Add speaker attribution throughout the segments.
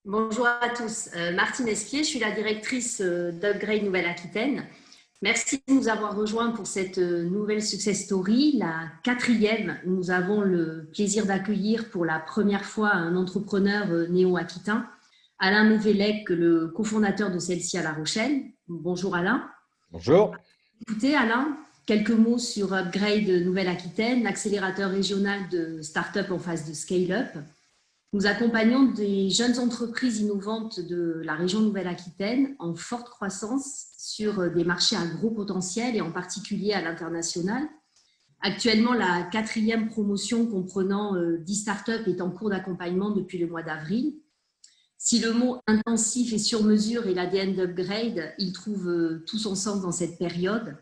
Speaker 1: Bonjour à tous. Martine Espier, je suis la directrice d'Upgrade Nouvelle-Aquitaine. Merci de nous avoir rejoints pour cette nouvelle success story, la quatrième. Nous avons le plaisir d'accueillir pour la première fois un entrepreneur néo-aquitain, Alain Mévélec, le cofondateur de celle-ci à La Rochelle. Bonjour Alain.
Speaker 2: Bonjour.
Speaker 1: Écoutez Alain, quelques mots sur Upgrade Nouvelle-Aquitaine, l'accélérateur régional de start-up en phase de scale-up. Nous accompagnons des jeunes entreprises innovantes de la région Nouvelle-Aquitaine en forte croissance sur des marchés à gros potentiel et en particulier à l'international. Actuellement, la quatrième promotion comprenant 10 startups est en cours d'accompagnement depuis le mois d'avril. Si le mot intensif et sur mesure est l'ADN d'Upgrade, il trouve tout son sens dans cette période.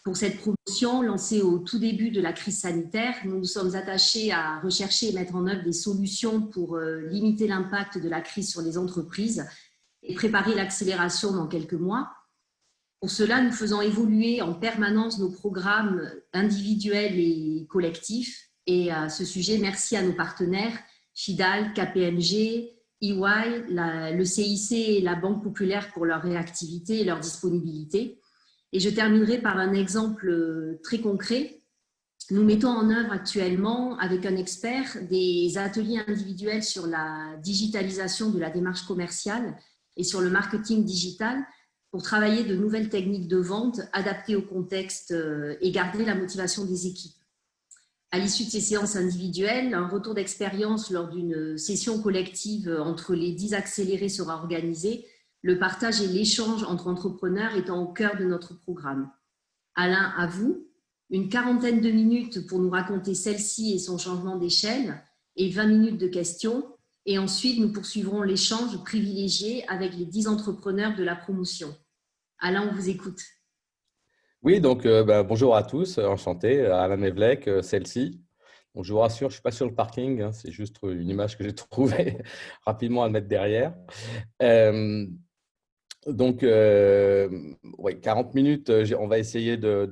Speaker 1: Pour cette promotion, lancée au tout début de la crise sanitaire, nous nous sommes attachés à rechercher et mettre en œuvre des solutions pour limiter l'impact de la crise sur les entreprises et préparer l'accélération dans quelques mois. Pour cela, nous faisons évoluer en permanence nos programmes individuels et collectifs. Et à ce sujet, merci à nos partenaires, FIDAL, KPMG, EY, le CIC et la Banque Populaire pour leur réactivité et leur disponibilité. Et je terminerai par un exemple très concret. Nous mettons en œuvre actuellement, avec un expert, des ateliers individuels sur la digitalisation de la démarche commerciale et sur le marketing digital pour travailler de nouvelles techniques de vente adaptées au contexte et garder la motivation des équipes. À l'issue de ces séances individuelles, un retour d'expérience lors d'une session collective entre les 10 accélérés sera organisé, le partage et l'échange entre entrepreneurs étant au cœur de notre programme. Alain, à vous, une quarantaine de minutes pour nous raconter celle-ci et son changement d'échelle et 20 minutes de questions. Et ensuite, nous poursuivrons l'échange privilégié avec les 10 entrepreneurs de la promotion. Alain, on vous écoute.
Speaker 2: Oui, donc bonjour à tous, enchanté, Alain Mévélec, celle-ci. Donc, je vous rassure, je ne suis pas sur le parking, hein, c'est juste une image que j'ai trouvée rapidement à mettre derrière. Euh, oui, 40 minutes, on va essayer de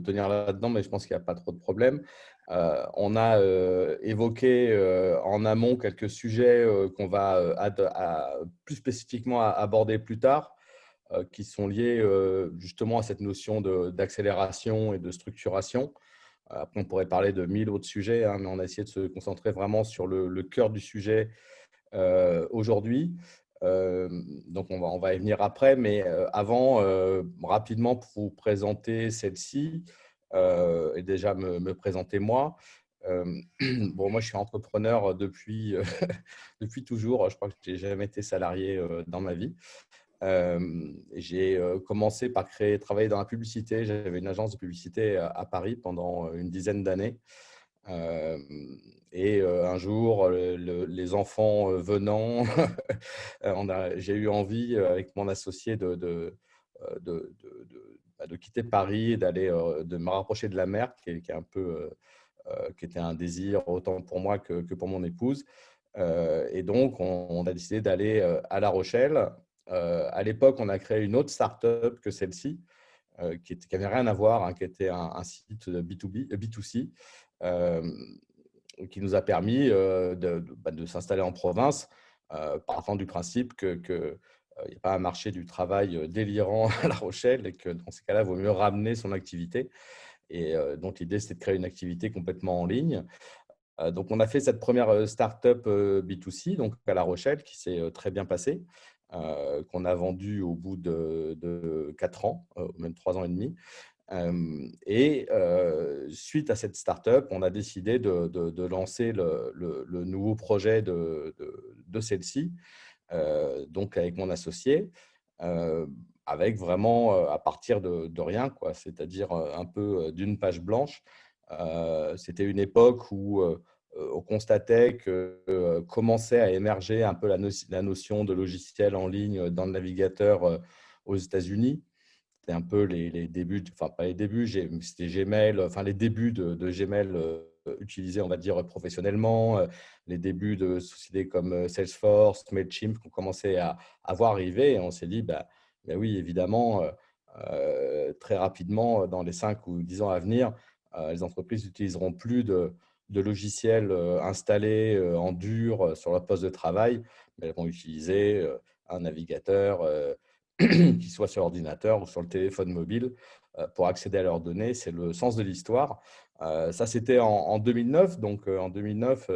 Speaker 2: tenir là-dedans, mais je pense qu'il n'y a pas trop de problème. On a évoqué en amont quelques sujets qu'on va plus spécifiquement aborder plus tard, qui sont liés justement à cette notion d'accélération et de structuration. Après, on pourrait parler de 1000 autres sujets, hein, mais on a essayé de se concentrer vraiment sur le cœur du sujet aujourd'hui. Donc, on va y venir après, mais avant, rapidement pour vous présenter celle-ci et déjà me présenter moi. Bon, moi, je suis entrepreneur depuis, depuis toujours. Je crois que je n'ai jamais été salarié dans ma vie. J'ai commencé par travailler dans la publicité. J'avais une agence de publicité à Paris pendant une dizaine d'années. Un jour, les enfants venant, j'ai eu envie avec mon associé de quitter Paris et de me rapprocher de la mer, qui est un peu, qui était un désir autant pour moi que pour mon épouse. Et donc, on a décidé d'aller à La Rochelle. À l'époque, on a créé une autre start-up que celle-ci, qui n'avait rien à voir, hein, qui était un site B2B, B2C, qui nous a permis de s'installer en province, partant du principe qu'il n'y a pas un marché du travail délirant à La Rochelle et que dans ces cas-là, il vaut mieux ramener son activité. Et donc, l'idée, c'était de créer une activité complètement en ligne. Donc, on a fait cette première start-up B2C donc à La Rochelle qui s'est très bien passée, qu'on a vendue au bout de 4 ans, même 3 ans et demi. Suite à cette start-up, on a décidé de lancer le nouveau projet de celle-ci, donc avec mon associé, avec vraiment à partir de rien, quoi, c'est-à-dire un peu d'une page blanche. C'était une époque où on constatait que commençait à émerger un peu la notion de logiciel en ligne dans le navigateur aux États-Unis. C'était un peu les débuts, enfin pas les débuts, c'était Gmail, enfin les débuts de Gmail utilisés, on va dire, professionnellement, les débuts de sociétés comme Salesforce, Mailchimp qu'on commençait à voir arriver et on s'est dit, bah oui, évidemment, très rapidement, dans les 5 ou 10 ans à venir, les entreprises n'utiliseront plus de de logiciels installés en dur sur leur poste de travail, mais elles vont utiliser un navigateur qui soit sur l'ordinateur ou sur le téléphone mobile pour accéder à leurs données. C'est le sens de l'histoire. Ça, c'était en 2009. Donc, en 2009,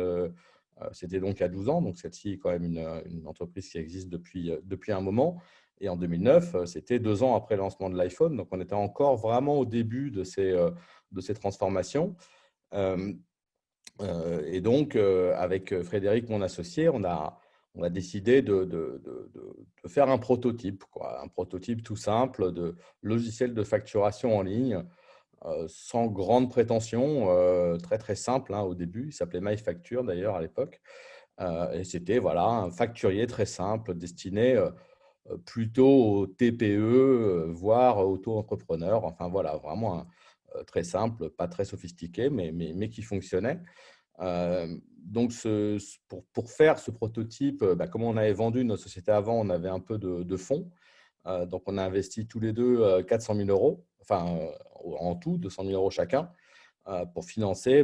Speaker 2: c'était donc à 12 ans. Donc, celle-ci est quand même une entreprise qui existe depuis un moment. Et en 2009, c'était 2 ans après le lancement de l'iPhone. Donc, on était encore vraiment au début de ces transformations. Et donc, avec Frédéric, mon associé, on a décidé de faire un prototype, quoi, un prototype tout simple de logiciel de facturation en ligne, sans grande prétention, très très simple au début. Il s'appelait MyFacture d'ailleurs à l'époque. Et c'était voilà, un facturier très simple destiné plutôt aux TPE, voire auto-entrepreneurs. Enfin voilà, vraiment très simple, pas très sophistiqué, mais qui fonctionnait. Donc, pour faire ce prototype, comme on avait vendu notre société avant, on avait un peu de fonds. Donc, on a investi tous les deux 400 000 euros, enfin en tout, 200 000 euros chacun, pour financer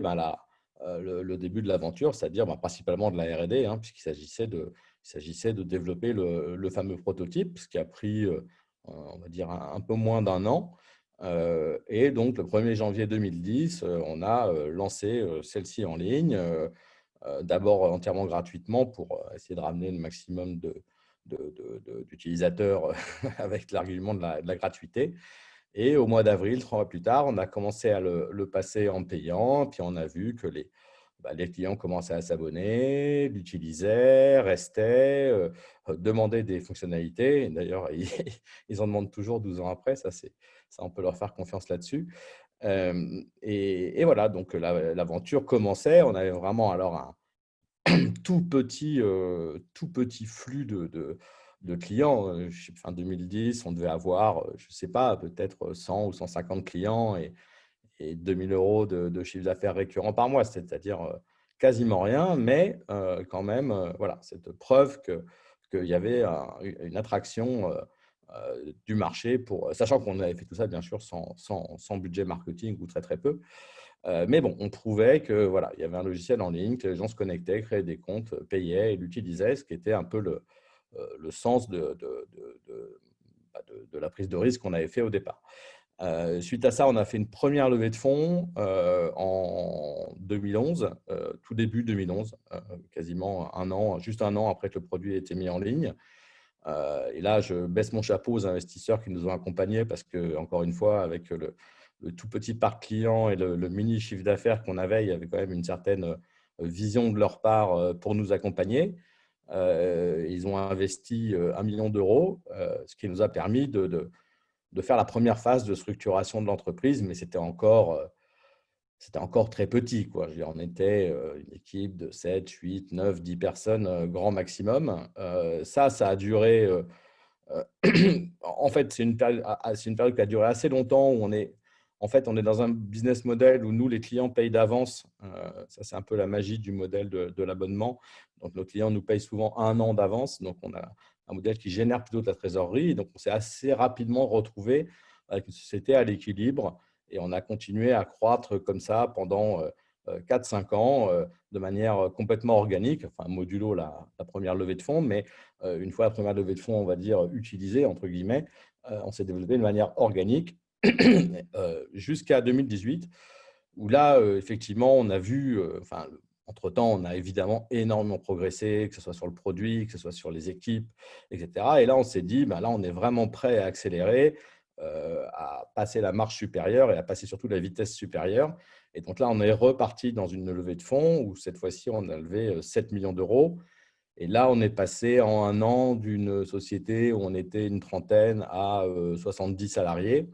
Speaker 2: le début de l'aventure, c'est-à-dire principalement de la R&D, puisqu'il s'agissait de développer le fameux prototype, ce qui a pris, on va dire, un peu moins d'un an. Et donc, le 1er janvier 2010, on a lancé celle-ci en ligne, d'abord entièrement gratuitement pour essayer de ramener le maximum d'utilisateurs avec l'argument de la gratuité. Et au mois d'avril, 3 mois plus tard, on a commencé à le passer en payant. Puis on a vu que les clients commençaient à s'abonner, l'utilisaient, restaient, demandaient des fonctionnalités. D'ailleurs, ils en demandent toujours 12 ans après. Ça, on peut leur faire confiance là-dessus. Et voilà, donc l'aventure commençait. On avait vraiment alors un tout petit flux de clients. Fin 2010, on devait avoir, je ne sais pas, peut-être 100 ou 150 clients et 2 000 euros de chiffre d'affaires récurrent par mois, c'est-à-dire quasiment rien, mais quand même, voilà, cette preuve qu'il y avait une attraction du marché, sachant qu'on avait fait tout ça, bien sûr, sans budget marketing ou très, très peu. Mais bon, on trouvait que voilà, il y avait un logiciel en ligne, que les gens se connectaient, créaient des comptes, payaient et l'utilisaient, ce qui était un peu le sens de la prise de risque qu'on avait fait au départ. Suite à ça, on a fait une première levée de fonds en 2011, tout début 2011, quasiment juste un an après que le produit ait été mis en ligne. Et là, je baisse mon chapeau aux investisseurs qui nous ont accompagnés parce que, encore une fois, avec le tout petit parc client et le mini chiffre d'affaires qu'on avait, il y avait quand même une certaine vision de leur part pour nous accompagner. Ils ont investi 1 million d'euros, ce qui nous a permis de faire la première phase de structuration de l'entreprise, mais c'était encore très petit, quoi. Je veux dire, on était une équipe de 7, 8, 9, 10 personnes, grand maximum. Ça a duré. En fait, c'est une période qui a duré assez longtemps où on est dans un business model où nous, les clients payent d'avance. Ça, c'est un peu la magie du modèle de l'abonnement. Donc, nos clients nous payent souvent 1 an d'avance. Donc, on a un modèle qui génère plutôt de la trésorerie. Et donc, on s'est assez rapidement retrouvé avec une société à l'équilibre. Et on a continué à croître comme ça pendant 4-5 ans de manière complètement organique, enfin modulo la première levée de fonds, mais une fois la première levée de fonds, on va dire utilisée, entre guillemets, on s'est développé de manière organique jusqu'à 2018, où là, effectivement, on a vu, entre-temps, on a évidemment énormément progressé, que ce soit sur le produit, que ce soit sur les équipes, etc. Et là, on s'est dit, là, on est vraiment prêt à accélérer, à passer la marche supérieure et à passer surtout la vitesse supérieure. Et donc là, on est reparti dans une levée de fonds où cette fois-ci, on a levé 7 millions d'euros. Et là, on est passé en un an d'une société où on était une trentaine à 70 salariés,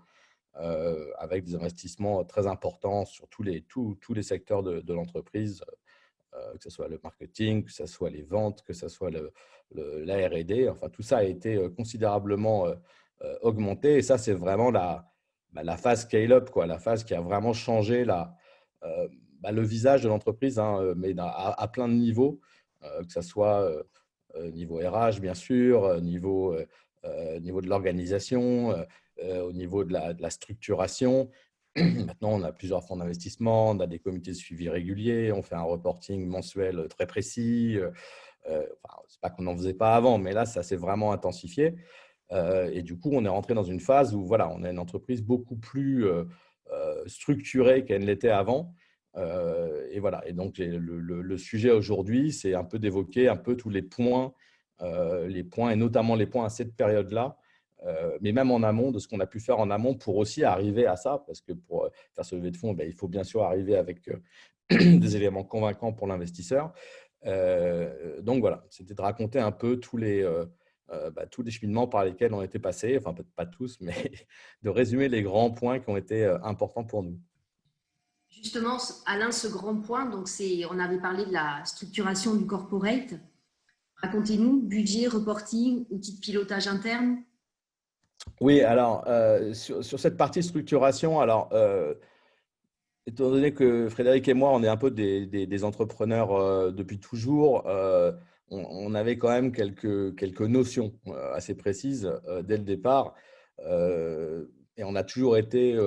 Speaker 2: avec des investissements très importants sur tous les secteurs de l'entreprise, que ce soit le marketing, que ce soit les ventes, que ce soit la R&D. Enfin, tout ça a été considérablement augmenté. Et ça, c'est vraiment la phase scale-up, quoi, la phase qui a vraiment changé le visage de l'entreprise, mais à plein de niveaux, que ce soit niveau RH, bien sûr, niveau de l'organisation, au niveau de la structuration. Maintenant, on a plusieurs fonds d'investissement, on a des comités de suivi réguliers, on fait un reporting mensuel très précis. Enfin, c'est pas qu'on n'en faisait pas avant, mais là, ça s'est vraiment intensifié. Et du coup, on est rentré dans une phase où voilà, on a une entreprise beaucoup plus structurée qu'elle ne l'était avant. Et voilà. Et donc, le sujet aujourd'hui, c'est un peu d'évoquer un peu tous les points, et notamment les points à cette période-là, mais même en amont, de ce qu'on a pu faire en amont pour aussi arriver à ça, parce que pour faire ce levée de fonds, ben, il faut bien sûr arriver avec des éléments convaincants pour l'investisseur. Donc voilà, c'était de raconter un peu tous les cheminements par lesquels on était passés, enfin peut-être pas tous, mais de résumer les grands points qui ont été importants pour nous.
Speaker 1: Justement, Alain, ce grand point, donc on avait parlé de la structuration du corporate. Racontez-nous, budget, reporting, outils de pilotage interne.
Speaker 2: Oui, alors sur cette partie structuration, alors étant donné que Frédéric et moi, on est un peu des entrepreneurs depuis toujours, on avait quand même quelques notions assez précises dès le départ. Euh, et on a toujours été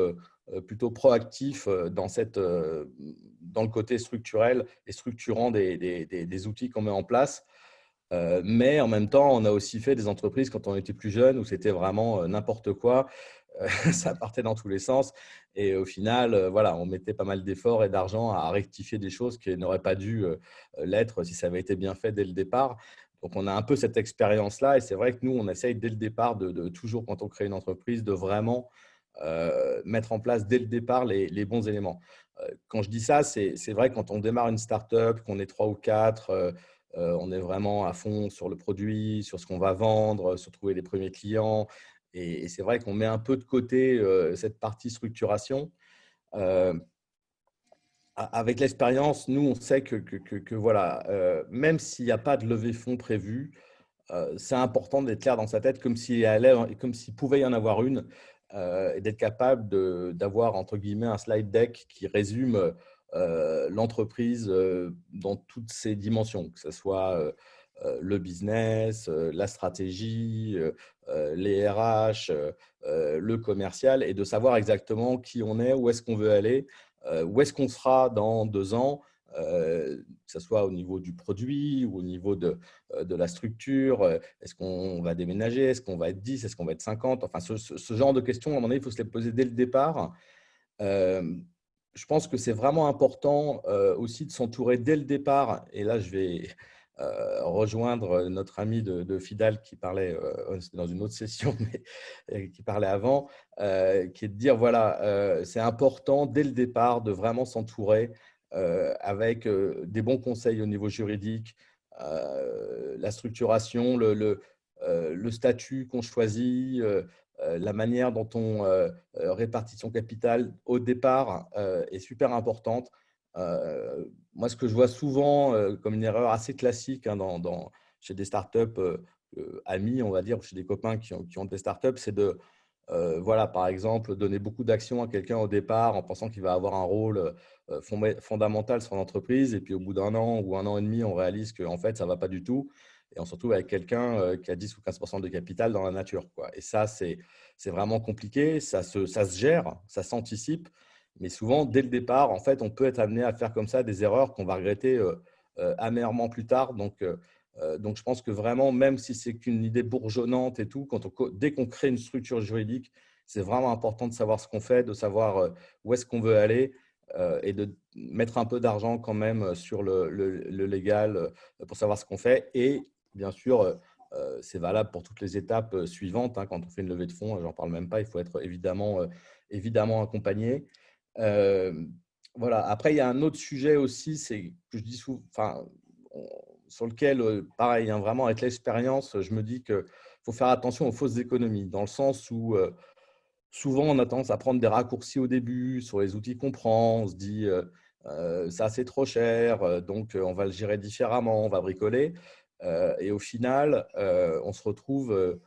Speaker 2: plutôt proactif dans le côté structurel et structurant des outils qu'on met en place. Mais en même temps, on a aussi fait des entreprises quand on était plus jeune où c'était vraiment n'importe quoi. Ça partait dans tous les sens. Et au final, voilà, on mettait pas mal d'efforts et d'argent à rectifier des choses qui n'auraient pas dû l'être si ça avait été bien fait dès le départ. Donc, on a un peu cette expérience-là. Et c'est vrai que nous, on essaye dès le départ, toujours quand on crée une entreprise, de vraiment mettre en place dès le départ les bons éléments. Quand je dis ça, c'est vrai quand on démarre une startup, qu'on est trois ou quatre, on est vraiment à fond sur le produit, sur ce qu'on va vendre, sur trouver les premiers clients. Et c'est vrai qu'on met un peu de côté cette partie structuration. Euh, Avec l'expérience, nous, on sait que voilà, même s'il n'y a pas de levée de fonds prévue, c'est important d'être clair dans sa tête comme s'il pouvait y en avoir une, et d'être capable d'avoir, entre guillemets, un slide deck qui résume l'entreprise dans toutes ses dimensions, que ce soit le business, la stratégie, les RH, le commercial, et de savoir exactement qui on est, où est-ce qu'on veut aller, où est-ce qu'on sera dans 2 ans, que ce soit au niveau du produit ou au niveau de la structure. Est-ce qu'on va déménager? Est-ce qu'on va être 10? Est-ce qu'on va être 50? Enfin, ce genre de questions, à un moment donné, il faut se les poser dès le départ. Euh, je pense que c'est vraiment important aussi de s'entourer dès le départ. Et là, je vais rejoindre notre ami de Fidal qui parlait, c'était dans une autre session, mais qui parlait avant, qui est de dire, voilà, c'est important dès le départ de vraiment s'entourer avec des bons conseils au niveau juridique, la structuration, le statut qu'on choisit, la manière dont on répartit son capital au départ est super importante. Moi, ce que je vois souvent comme une erreur assez classique hein, chez des startups amis, on va dire, ou chez des copains qui ont des startups, c'est de, voilà, par exemple, donner beaucoup d'actions à quelqu'un au départ en pensant qu'il va avoir un rôle fondamental sur l'entreprise. Et puis, au bout d'un an ou un an et demi, on réalise qu'en fait, ça ne va pas du tout. Et on se retrouve avec quelqu'un qui a 10 ou 15% de capital dans la nature, quoi. Et ça, c'est vraiment compliqué. Ça se gère, ça s'anticipe. Mais souvent, dès le départ, en fait, on peut être amené à faire comme ça des erreurs qu'on va regretter amèrement plus tard. Donc, je pense que vraiment, même si c'est qu'une idée bourgeonnante et tout, dès qu'on crée une structure juridique, c'est vraiment important de savoir ce qu'on fait, de savoir où est-ce qu'on veut aller et de mettre un peu d'argent quand même sur le légal pour savoir ce qu'on fait. Et bien sûr, c'est valable pour toutes les étapes suivantes. Hein. Quand on fait une levée de fonds, j'en parle même pas, il faut être évidemment accompagné. Euh, voilà. Après, il y a un autre sujet aussi, c'est que je dis souvent, enfin, sur lequel, pareil, hein, vraiment avec l'expérience, je me dis qu'il faut faire attention aux fausses économies, dans le sens où souvent on a tendance à prendre des raccourcis au début sur les outils qu'on prend. On se dit, ça c'est trop cher, donc on va le gérer différemment, on va bricoler. Et au final, on se retrouve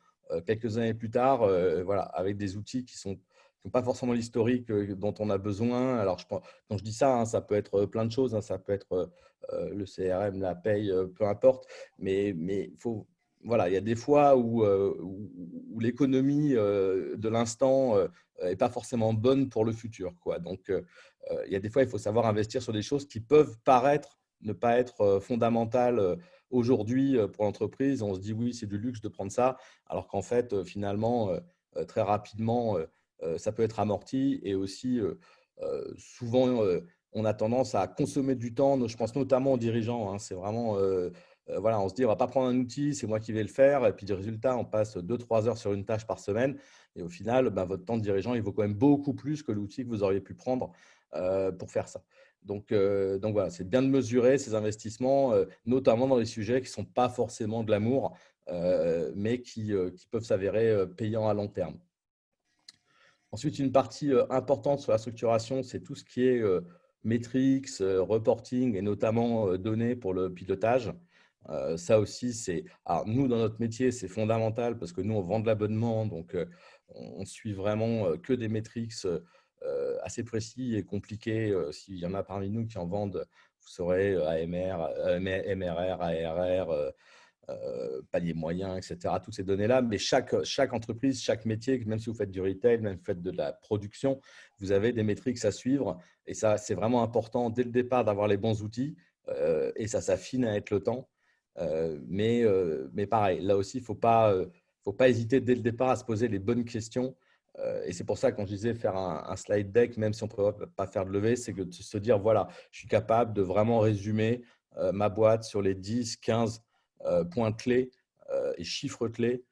Speaker 2: quelques années plus tard voilà, avec des outils qui n'ont pas forcément l'historique dont on a besoin. Alors, quand je dis ça, hein, ça peut être plein de choses. Hein, ça peut être le CRM, la paye, peu importe. Mais il faut, voilà, il y a des fois où où l'économie de l'instant n'est pas forcément bonne pour le futur, quoi. Donc, il y a des fois, il faut savoir investir sur des choses qui peuvent paraître ne pas être fondamentales aujourd'hui pour l'entreprise. On se dit, oui, c'est du luxe de prendre ça, alors qu'en fait, finalement, très rapidement, ça peut être amorti. Et aussi, souvent, on a tendance à consommer du temps. Je pense notamment aux dirigeants, hein. C'est vraiment… voilà, on se dit, on ne va pas prendre un outil, c'est moi qui vais le faire. Et puis, du résultat, on passe 2-3 heures sur une tâche par semaine. Et au final, ben, votre temps de dirigeant, il vaut quand même beaucoup plus que l'outil que vous auriez pu prendre pour faire ça. Donc voilà, c'est bien de mesurer ces investissements, notamment dans les sujets qui ne sont pas forcément de l'amour, mais qui peuvent s'avérer payants à long terme. Ensuite, une partie importante sur la structuration, c'est tout ce qui est metrics, reporting et notamment données pour le pilotage. Ça aussi, alors nous, dans notre métier, c'est fondamental parce que nous, on vend de l'abonnement, donc on suit vraiment que des metrics assez précis et compliqués. S'il y en a parmi nous qui en vendent, vous saurez AMR, MRR, ARR, palier moyen, etc. Toutes ces données-là, mais chaque entreprise, chaque métier, même si vous faites du retail, même si vous faites de la production, vous avez des métriques à suivre. Et ça, c'est vraiment important dès le départ d'avoir les bons outils et ça s'affine avec le temps. Mais pareil, là aussi, il ne faut pas hésiter dès le départ à se poser les bonnes questions. Et c'est pour ça, quand je disais faire un slide deck, même si on ne peut pas faire de levée, c'est que de se dire, voilà, je suis capable de vraiment résumer ma boîte sur les 10, 15 points clés et chiffres clés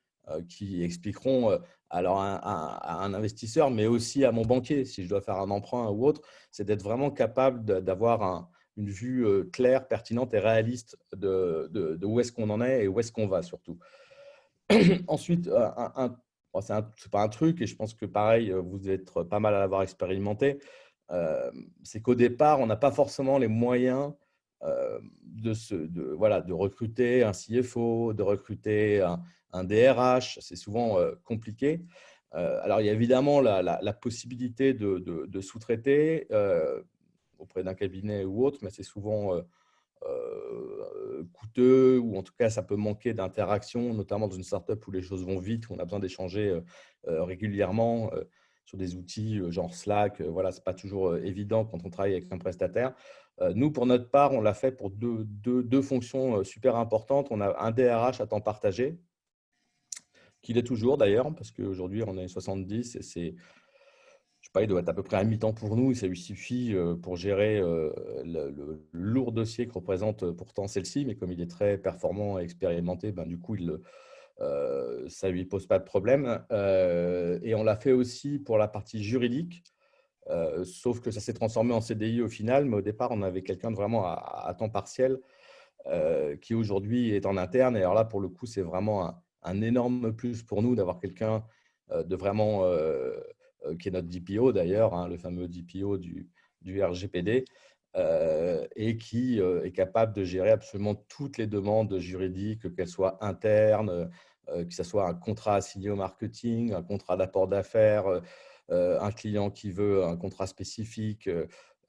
Speaker 2: qui expliqueront alors à un investisseur, mais aussi à mon banquier, si je dois faire un emprunt ou autre, c'est d'être vraiment capable d'avoir une vue claire, pertinente et réaliste de où est-ce qu'on en est et où est-ce qu'on va surtout. Ensuite, bon, c'est pas un truc, et je pense que pareil, vous êtes pas mal à l'avoir expérimenté, c'est qu'au départ, on n'a pas forcément les moyens voilà, de recruter un CFO, de recruter un DRH. C'est souvent compliqué. Alors, il y a évidemment la possibilité de sous-traiter auprès d'un cabinet ou autre, mais c'est souvent coûteux, ou en tout cas, ça peut manquer d'interaction, notamment dans une startup où les choses vont vite, où on a besoin d'échanger régulièrement sur des outils genre Slack. Voilà, ce n'est pas toujours évident quand on travaille avec un prestataire. Nous, pour notre part, on l'a fait pour deux fonctions super importantes. On a un DRH à temps partagé, qu'il est toujours d'ailleurs, parce qu'aujourd'hui, on est 70 et c'est… Je sais pas, il doit être à peu près à mi-temps pour nous. Ça lui suffit pour gérer le lourd dossier que représente pourtant celle-ci. Mais comme il est très performant et expérimenté, ben, du coup, ça ne lui pose pas de problème. Et on l'a fait aussi pour la partie juridique, sauf que ça s'est transformé en CDI au final. Mais au départ, on avait quelqu'un de vraiment à temps partiel qui aujourd'hui est en interne. Et alors là, pour le coup, c'est vraiment un énorme plus pour nous d'avoir quelqu'un de vraiment… qui est notre DPO d'ailleurs, hein, le fameux DPO du RGPD, et qui est capable de gérer absolument toutes les demandes juridiques, qu'elles soient internes, que ce soit un contrat assigné au marketing, un contrat d'apport d'affaires, un client qui veut un contrat spécifique,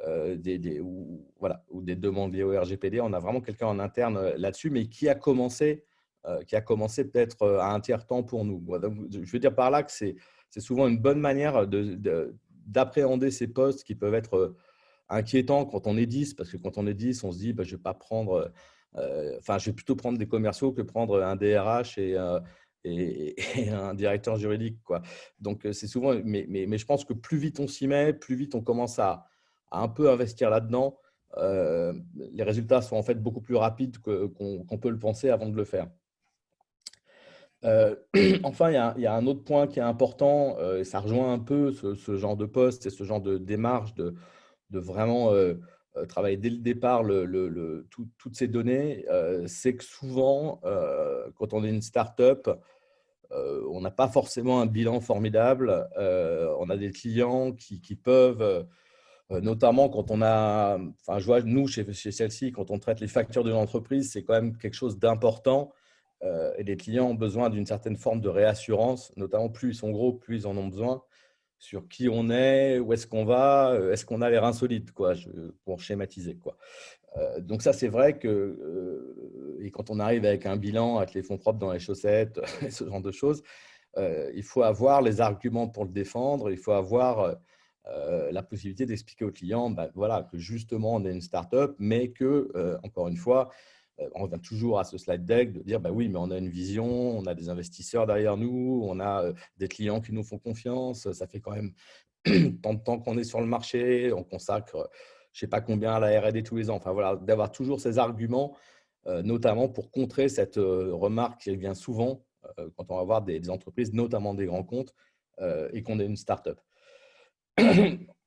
Speaker 2: ou des demandes liées au RGPD. On a vraiment quelqu'un en interne là-dessus, mais qui a commencé peut-être à un tiers-temps pour nous. Donc, je veux dire par là que c'est souvent une bonne manière d'appréhender ces postes qui peuvent être inquiétants quand on est 10, parce que quand on est 10, on se dit je ne vais pas prendre… je vais plutôt prendre des commerciaux que prendre un DRH et un directeur juridique, quoi. Donc, c'est souvent… Mais je pense que plus vite on s'y met, plus vite on commence à un peu investir là-dedans. Les résultats sont en fait beaucoup plus rapides qu'on peut le penser avant de le faire. Enfin, il y a un autre point qui est important, et ça rejoint un peu ce genre de poste et ce genre de démarche de vraiment travailler dès le départ toutes ces données. C'est que souvent, quand on est une start-up, on n'a pas forcément un bilan formidable. On a des clients qui peuvent… notamment quand on a… Enfin, je vois, nous, chez celle-ci, quand on traite les factures d'une entreprise, c'est quand même quelque chose d'important. Et les clients ont besoin d'une certaine forme de réassurance, notamment plus ils sont gros, plus ils en ont besoin, sur qui on est, où est-ce qu'on va, est-ce qu'on a les reins solides, quoi, pour schématiser, quoi. Donc ça, c'est vrai que et quand on arrive avec un bilan, avec les fonds propres dans les chaussettes, ce genre de choses, il faut avoir les arguments pour le défendre, il faut avoir la possibilité d'expliquer au client voilà, que justement, on est une start-up, mais que, encore une fois, on revient toujours à ce slide deck de dire oui, mais on a une vision, on a des investisseurs derrière nous, on a des clients qui nous font confiance, ça fait quand même tant de temps qu'on est sur le marché, on consacre je ne sais pas combien à la R&D tous les ans. Enfin voilà, d'avoir toujours ces arguments, notamment pour contrer cette remarque qui vient souvent quand on va voir des entreprises, notamment des grands comptes, et qu'on est une start-up.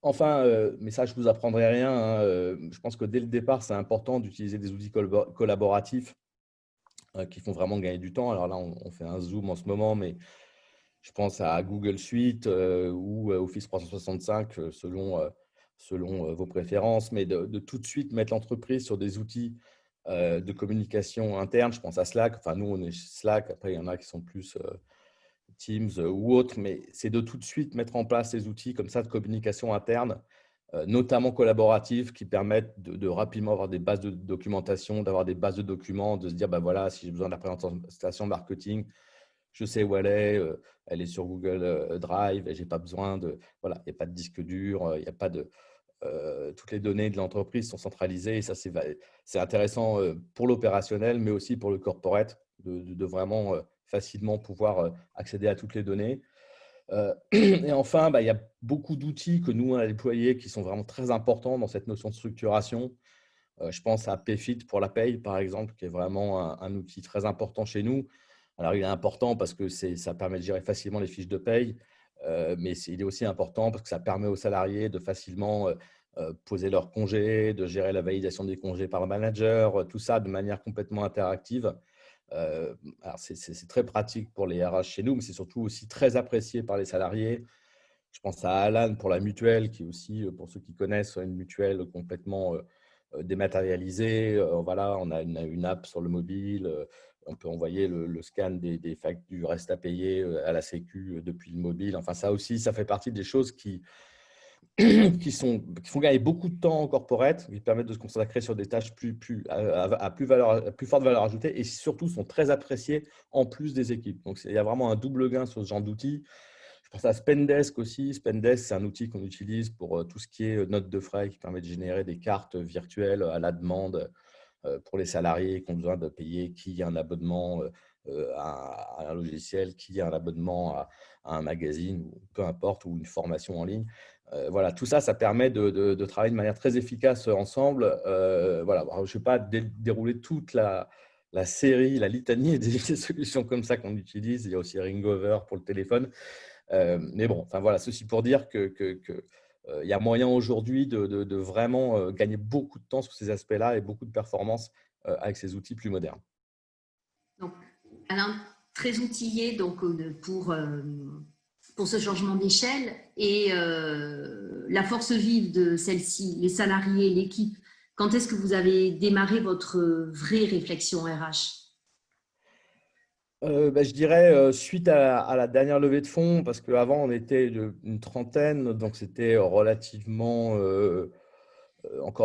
Speaker 2: Enfin, mais ça, je ne vous apprendrai rien, hein, je pense que dès le départ, c'est important d'utiliser des outils collaboratifs qui font vraiment gagner du temps. Alors là, on fait un zoom en ce moment, mais je pense à Google Suite ou Office 365 selon vos préférences, mais de tout de suite mettre l'entreprise sur des outils de communication interne. Je pense à Slack. Enfin, nous, on est Slack. Après, il y en a qui sont plus Teams ou autres, mais c'est de tout de suite mettre en place ces outils comme ça de communication interne, notamment collaboratifs, qui permettent de rapidement avoir des bases de documentation, d'avoir des bases de documents, de se dire, voilà, si j'ai besoin de la présentation marketing, je sais où elle est sur Google Drive et je n'ai pas besoin de… Voilà, il n'y a pas de disque dur, il n'y a pas de… toutes les données de l'entreprise sont centralisées et ça, c'est intéressant pour l'opérationnel, mais aussi pour le corporate, de vraiment facilement pouvoir accéder à toutes les données. Et enfin, il y a beaucoup d'outils que nous, on a déployés qui sont vraiment très importants dans cette notion de structuration. Je pense à Payfit pour la paye, par exemple, qui est vraiment un outil très important chez nous. Alors, il est important parce que ça permet de gérer facilement les fiches de paye, mais il est aussi important parce que ça permet aux salariés de facilement poser leurs congés, de gérer la validation des congés par le manager, tout ça de manière complètement interactive. Alors, c'est très pratique pour les RH chez nous, mais c'est surtout aussi très apprécié par les salariés. Je pense à Alan pour la mutuelle, qui est aussi, pour ceux qui connaissent, une mutuelle complètement dématérialisée. Voilà, on a une app sur le mobile. On peut envoyer le scan des factures, du reste à payer à la Sécu depuis le mobile. Enfin, ça aussi, ça fait partie des choses qui font gagner beaucoup de temps en corporate, qui permettent de se consacrer sur des tâches à plus forte valeur ajoutée et surtout sont très appréciées en plus des équipes. Donc, il y a vraiment un double gain sur ce genre d'outils. Je pense à Spendesk aussi. Spendesk, c'est un outil qu'on utilise pour tout ce qui est notes de frais qui permet de générer des cartes virtuelles à la demande pour les salariés qui ont besoin de payer, qui a un abonnement à un logiciel, qui a un abonnement à un magazine, ou peu importe, ou une formation en ligne. Voilà, tout ça, ça permet de travailler de manière très efficace ensemble. Voilà, je ne vais pas dérouler toute la série, la litanie des solutions comme ça qu'on utilise. Il y a aussi Ringover pour le téléphone. Mais bon, enfin voilà, ceci pour dire que il y a moyen aujourd'hui de vraiment gagner beaucoup de temps sur ces aspects-là et beaucoup de performance avec ces outils plus modernes.
Speaker 1: Donc, Alain, très outillé donc, pour ce changement d'échelle et la force vive de celle-ci, les salariés, l'équipe. Quand est-ce que vous avez démarré votre vraie réflexion RH ?
Speaker 2: Je dirais suite à la dernière levée de fonds, parce qu'avant, on était une trentaine, donc c'était encore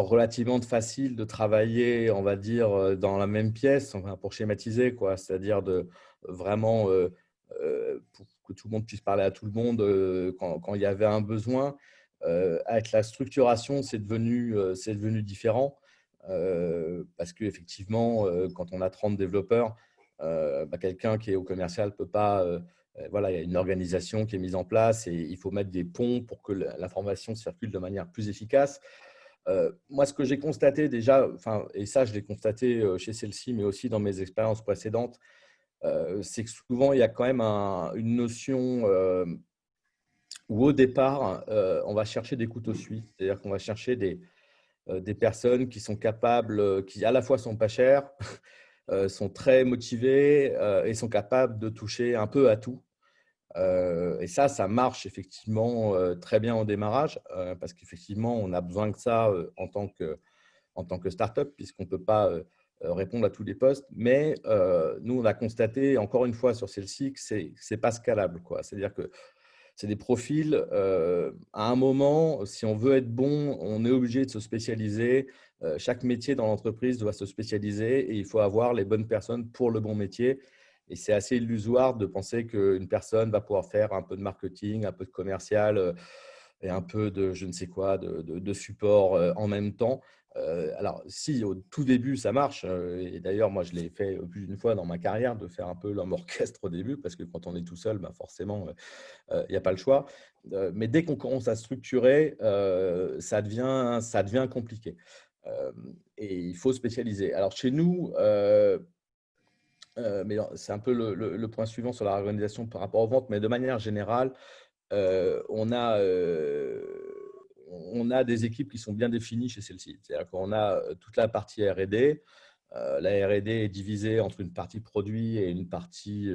Speaker 2: relativement facile de travailler, on va dire, dans la même pièce, enfin, pour schématiser, quoi. C'est-à-dire de vraiment pour que tout le monde puisse parler à tout le monde quand il y avait un besoin. Avec la structuration, c'est devenu différent parce qu'effectivement, quand on a 30 développeurs, quelqu'un qui est au commercial peut pas… voilà, il y a une organisation qui est mise en place et il faut mettre des ponts pour que l'information circule de manière plus efficace. Moi, ce que j'ai constaté déjà, et ça, je l'ai constaté chez celle-ci, mais aussi dans mes expériences précédentes, c'est que souvent, il y a quand même une notion où au départ, on va chercher des couteaux suisses. C'est-à-dire qu'on va chercher des personnes qui sont capables, qui à la fois sont pas chères, sont très motivées et sont capables de toucher un peu à tout. Et ça marche effectivement très bien au démarrage parce qu'effectivement, on a besoin de ça en tant que start-up puisqu'on ne peut pas répondre à tous les postes. Mais nous, on a constaté, encore une fois sur celle-ci, que ce n'est pas scalable, quoi. C'est-à-dire que c'est des profils, à un moment, si on veut être bon, on est obligé de se spécialiser. Chaque métier dans l'entreprise doit se spécialiser et il faut avoir les bonnes personnes pour le bon métier. Et c'est assez illusoire de penser qu'une personne va pouvoir faire un peu de marketing, un peu de commercial et un peu de je ne sais quoi, de support en même temps. Alors, si au tout début, ça marche, et d'ailleurs, moi, je l'ai fait plus d'une fois dans ma carrière, de faire un peu l'homme orchestre au début, parce que quand on est tout seul, ben forcément, il n'y a pas le choix. Mais dès qu'on commence à structurer, ça devient compliqué. Et il faut spécialiser. Alors, chez nous, mais c'est un peu le point suivant sur la réorganisation par rapport aux ventes, mais de manière générale, on a des équipes qui sont bien définies chez celle-ci. C'est-à-dire qu'on a toute la partie R&D. La R&D est divisée entre une partie produit et une partie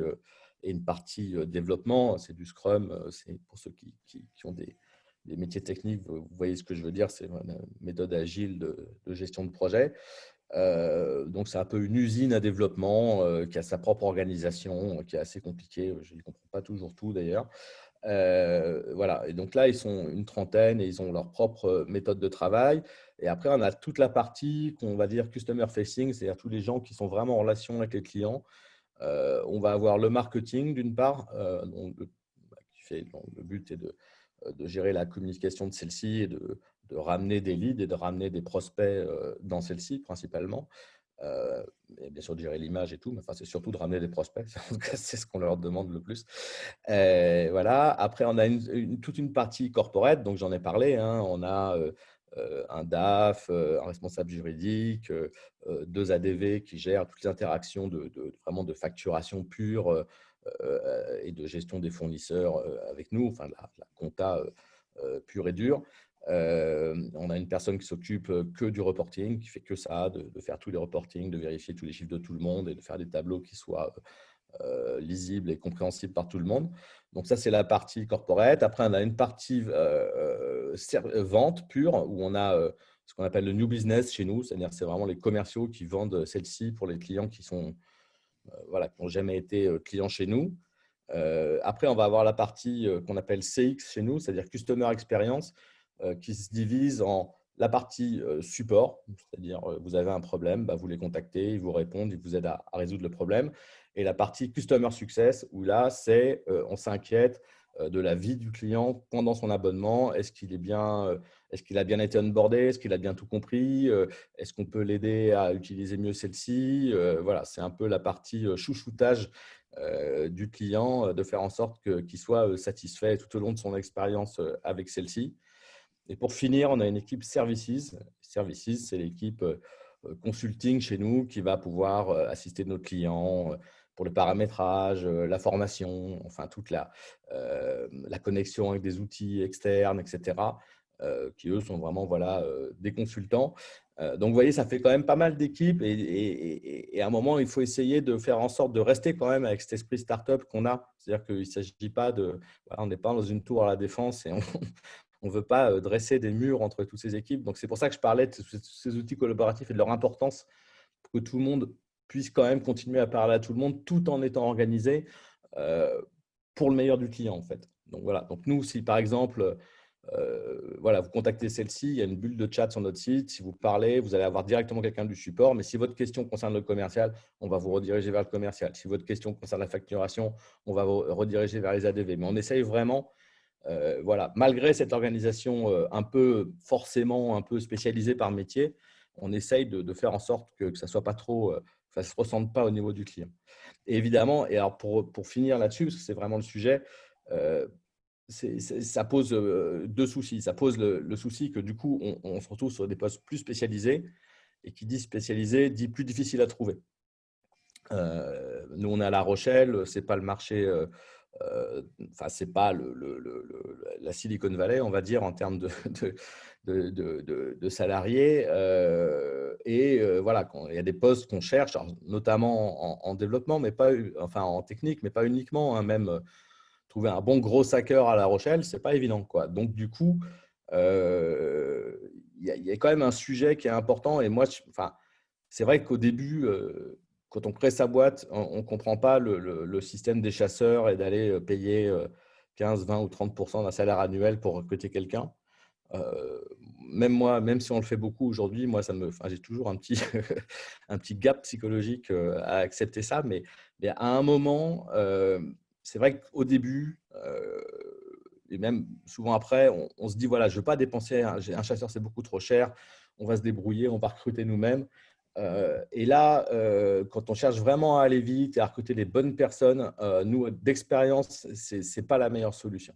Speaker 2: développement. C'est du Scrum. C'est pour ceux qui ont des métiers techniques, vous voyez ce que je veux dire. C'est une méthode agile de gestion de projet. Donc, c'est un peu une usine à développement qui a sa propre organisation, qui est assez compliquée. Je ne comprends pas toujours tout d'ailleurs. Voilà. Et donc là, ils sont une trentaine et ils ont leur propre méthode de travail. Et après, on a toute la partie qu'on va dire customer facing, c'est-à-dire tous les gens qui sont vraiment en relation avec les clients. On va avoir le marketing d'une part, dont le but est de gérer la communication de celle-ci et de ramener des leads et de ramener des prospects dans celle-ci principalement. Et bien sûr de gérer l'image et tout, mais enfin, c'est surtout de ramener des prospects. En tout cas, c'est ce qu'on leur demande le plus. Voilà. Après, on a toute une partie corporate, donc j'en ai parlé. Hein. On a un DAF, un responsable juridique, 2 ADV qui gèrent toutes les interactions vraiment de facturation pure et de gestion des fournisseurs avec nous, enfin la compta pure et dure. On a une personne qui s'occupe que du reporting, qui fait que ça, de faire tous les reportings, de vérifier tous les chiffres de tout le monde et de faire des tableaux qui soient lisibles et compréhensibles par tout le monde. Donc ça, c'est la partie corporate. Après, on a une partie vente pure où on a ce qu'on appelle le new business chez nous, c'est-à-dire c'est vraiment les commerciaux qui vendent celle-ci pour les clients qui sont voilà, qui n'ont jamais été clients chez nous. Après, on va avoir la partie qu'on appelle CX chez nous, c'est-à-dire Customer Experience, qui se divise en la partie support, c'est-à-dire vous avez un problème, bah, vous les contactez, ils vous répondent, ils vous aident à résoudre le problème. Et la partie Customer Success, où là, c'est on s'inquiète de la vie du client pendant son abonnement. Est-ce qu'il a bien été onboardé? Est-ce qu'il a bien tout compris? Est-ce qu'on peut l'aider à utiliser mieux celle-ci? Voilà, c'est un peu la partie chouchoutage du client, de faire en sorte qu'il soit satisfait tout au long de son expérience avec celle-ci. Et pour finir, on a une équipe Services. Services, c'est l'équipe consulting chez nous qui va pouvoir assister nos clients pour le paramétrage, la formation, enfin toute la connexion avec des outils externes, etc., qui eux sont vraiment voilà, des consultants. Donc, vous voyez, ça fait quand même pas mal d'équipes et à un moment, il faut essayer de faire en sorte de rester quand même avec cet esprit startup qu'on a. C'est-à-dire qu'il ne s'agit pas de… Voilà, on n'est pas dans une tour à la défense et on ne veut pas dresser des murs entre toutes ces équipes. Donc, c'est pour ça que je parlais de ces outils collaboratifs et de leur importance pour que tout le monde puisse quand même continuer à parler à tout le monde tout en étant organisé pour le meilleur du client, en fait. Donc, voilà. Donc, nous, si par exemple… voilà, vous contactez celle-ci, il y a une bulle de chat sur notre site. Si vous parlez, vous allez avoir directement quelqu'un du support. Mais si votre question concerne le commercial, on va vous rediriger vers le commercial. Si votre question concerne la facturation, on va vous rediriger vers les ADV. Mais on essaye vraiment, voilà, malgré cette organisation un peu forcément un peu spécialisée par métier, on essaye de faire en sorte que ça soit pas trop, ça se ressente pas au niveau du client. Et évidemment, et alors pour finir là-dessus, parce que c'est vraiment le sujet, ça pose 2 soucis. Ça pose le souci que du coup, on se retrouve sur des postes plus spécialisés et qui dit spécialisé dit plus difficile à trouver. Nous, on est à La Rochelle, ce n'est pas le marché, enfin, ce n'est pas la Silicon Valley, on va dire, en termes de salariés. Voilà, il y a des postes qu'on cherche, alors, notamment en développement, mais pas, enfin en technique, mais pas uniquement, hein, même trouver un bon gros hacker à La Rochelle, ce n'est pas évident, quoi. Donc, du coup, il y a quand même un sujet qui est important. Et moi, enfin, c'est vrai qu'au début, quand on crée sa boîte, on ne comprend pas le système des chasseurs et d'aller payer 15, 20 ou 30% d'un salaire annuel pour recruter quelqu'un. Même moi, même si on le fait beaucoup aujourd'hui, moi, j'ai toujours un petit, un petit gap psychologique à accepter ça. Mais à un moment, c'est vrai qu'au début, et même souvent après, on se dit, voilà, je ne veux pas dépenser, un chasseur, c'est beaucoup trop cher, on va se débrouiller, on va recruter nous-mêmes. Et là, quand on cherche vraiment à aller vite et à recruter les bonnes personnes, nous, d'expérience, ce n'est pas la meilleure solution.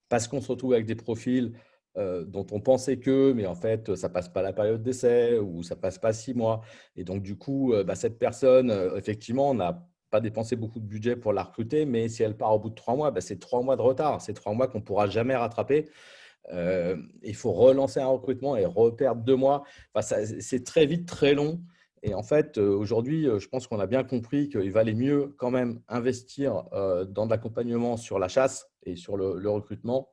Speaker 2: Parce qu'on se retrouve avec des profils dont on pensait que, mais en fait, ça ne passe pas la période d'essai ou ça ne passe pas 6 mois. Et donc, du coup, cette personne, effectivement, on n'a pas dépensé beaucoup de budget pour la recruter, mais si elle part au bout de 3 mois, c'est 3 mois de retard. C'est 3 mois qu'on ne pourra jamais rattraper. Il faut relancer un recrutement et reperdre 2 mois. Enfin, c'est très vite, très long. Et en fait, aujourd'hui, je pense qu'on a bien compris qu'il valait mieux quand même investir dans de l'accompagnement sur la chasse et sur le recrutement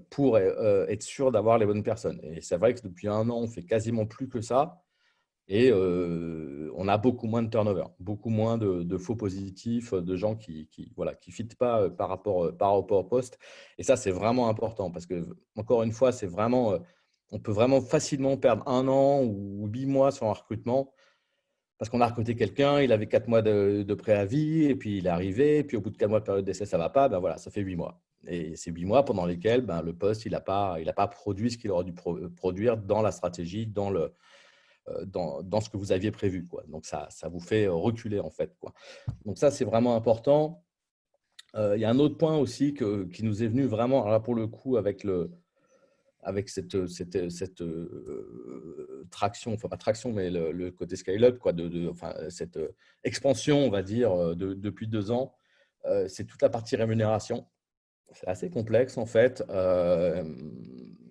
Speaker 2: pour être sûr d'avoir les bonnes personnes. Et c'est vrai que depuis 1 an, on fait quasiment plus que ça. Et on a beaucoup moins de turnover, beaucoup moins de faux positifs, de gens qui voilà, qui fitent pas par rapport au poste. Et ça, c'est vraiment important parce que, encore une fois, c'est vraiment, on peut vraiment facilement perdre 1 an ou 8 mois sur un recrutement parce qu'on a recruté quelqu'un, il avait 4 mois de préavis et puis il est arrivé. Et puis au bout de 4 mois de période d'essai, ça ne va pas. Ben voilà, ça fait 8 mois. Et c'est 8 mois pendant lesquels le poste, il n'a pas produit ce qu'il aurait dû produire dans la stratégie, dans ce que vous aviez prévu, quoi. Donc, ça vous fait reculer, en fait, quoi. Donc, ça, c'est vraiment important. Il y a un autre point aussi qui nous est venu vraiment, alors là, pour le coup, avec cette traction, enfin pas traction, mais le côté scale-up, quoi, enfin, cette expansion, on va dire, depuis 2 ans, c'est toute la partie rémunération. C'est assez complexe en fait.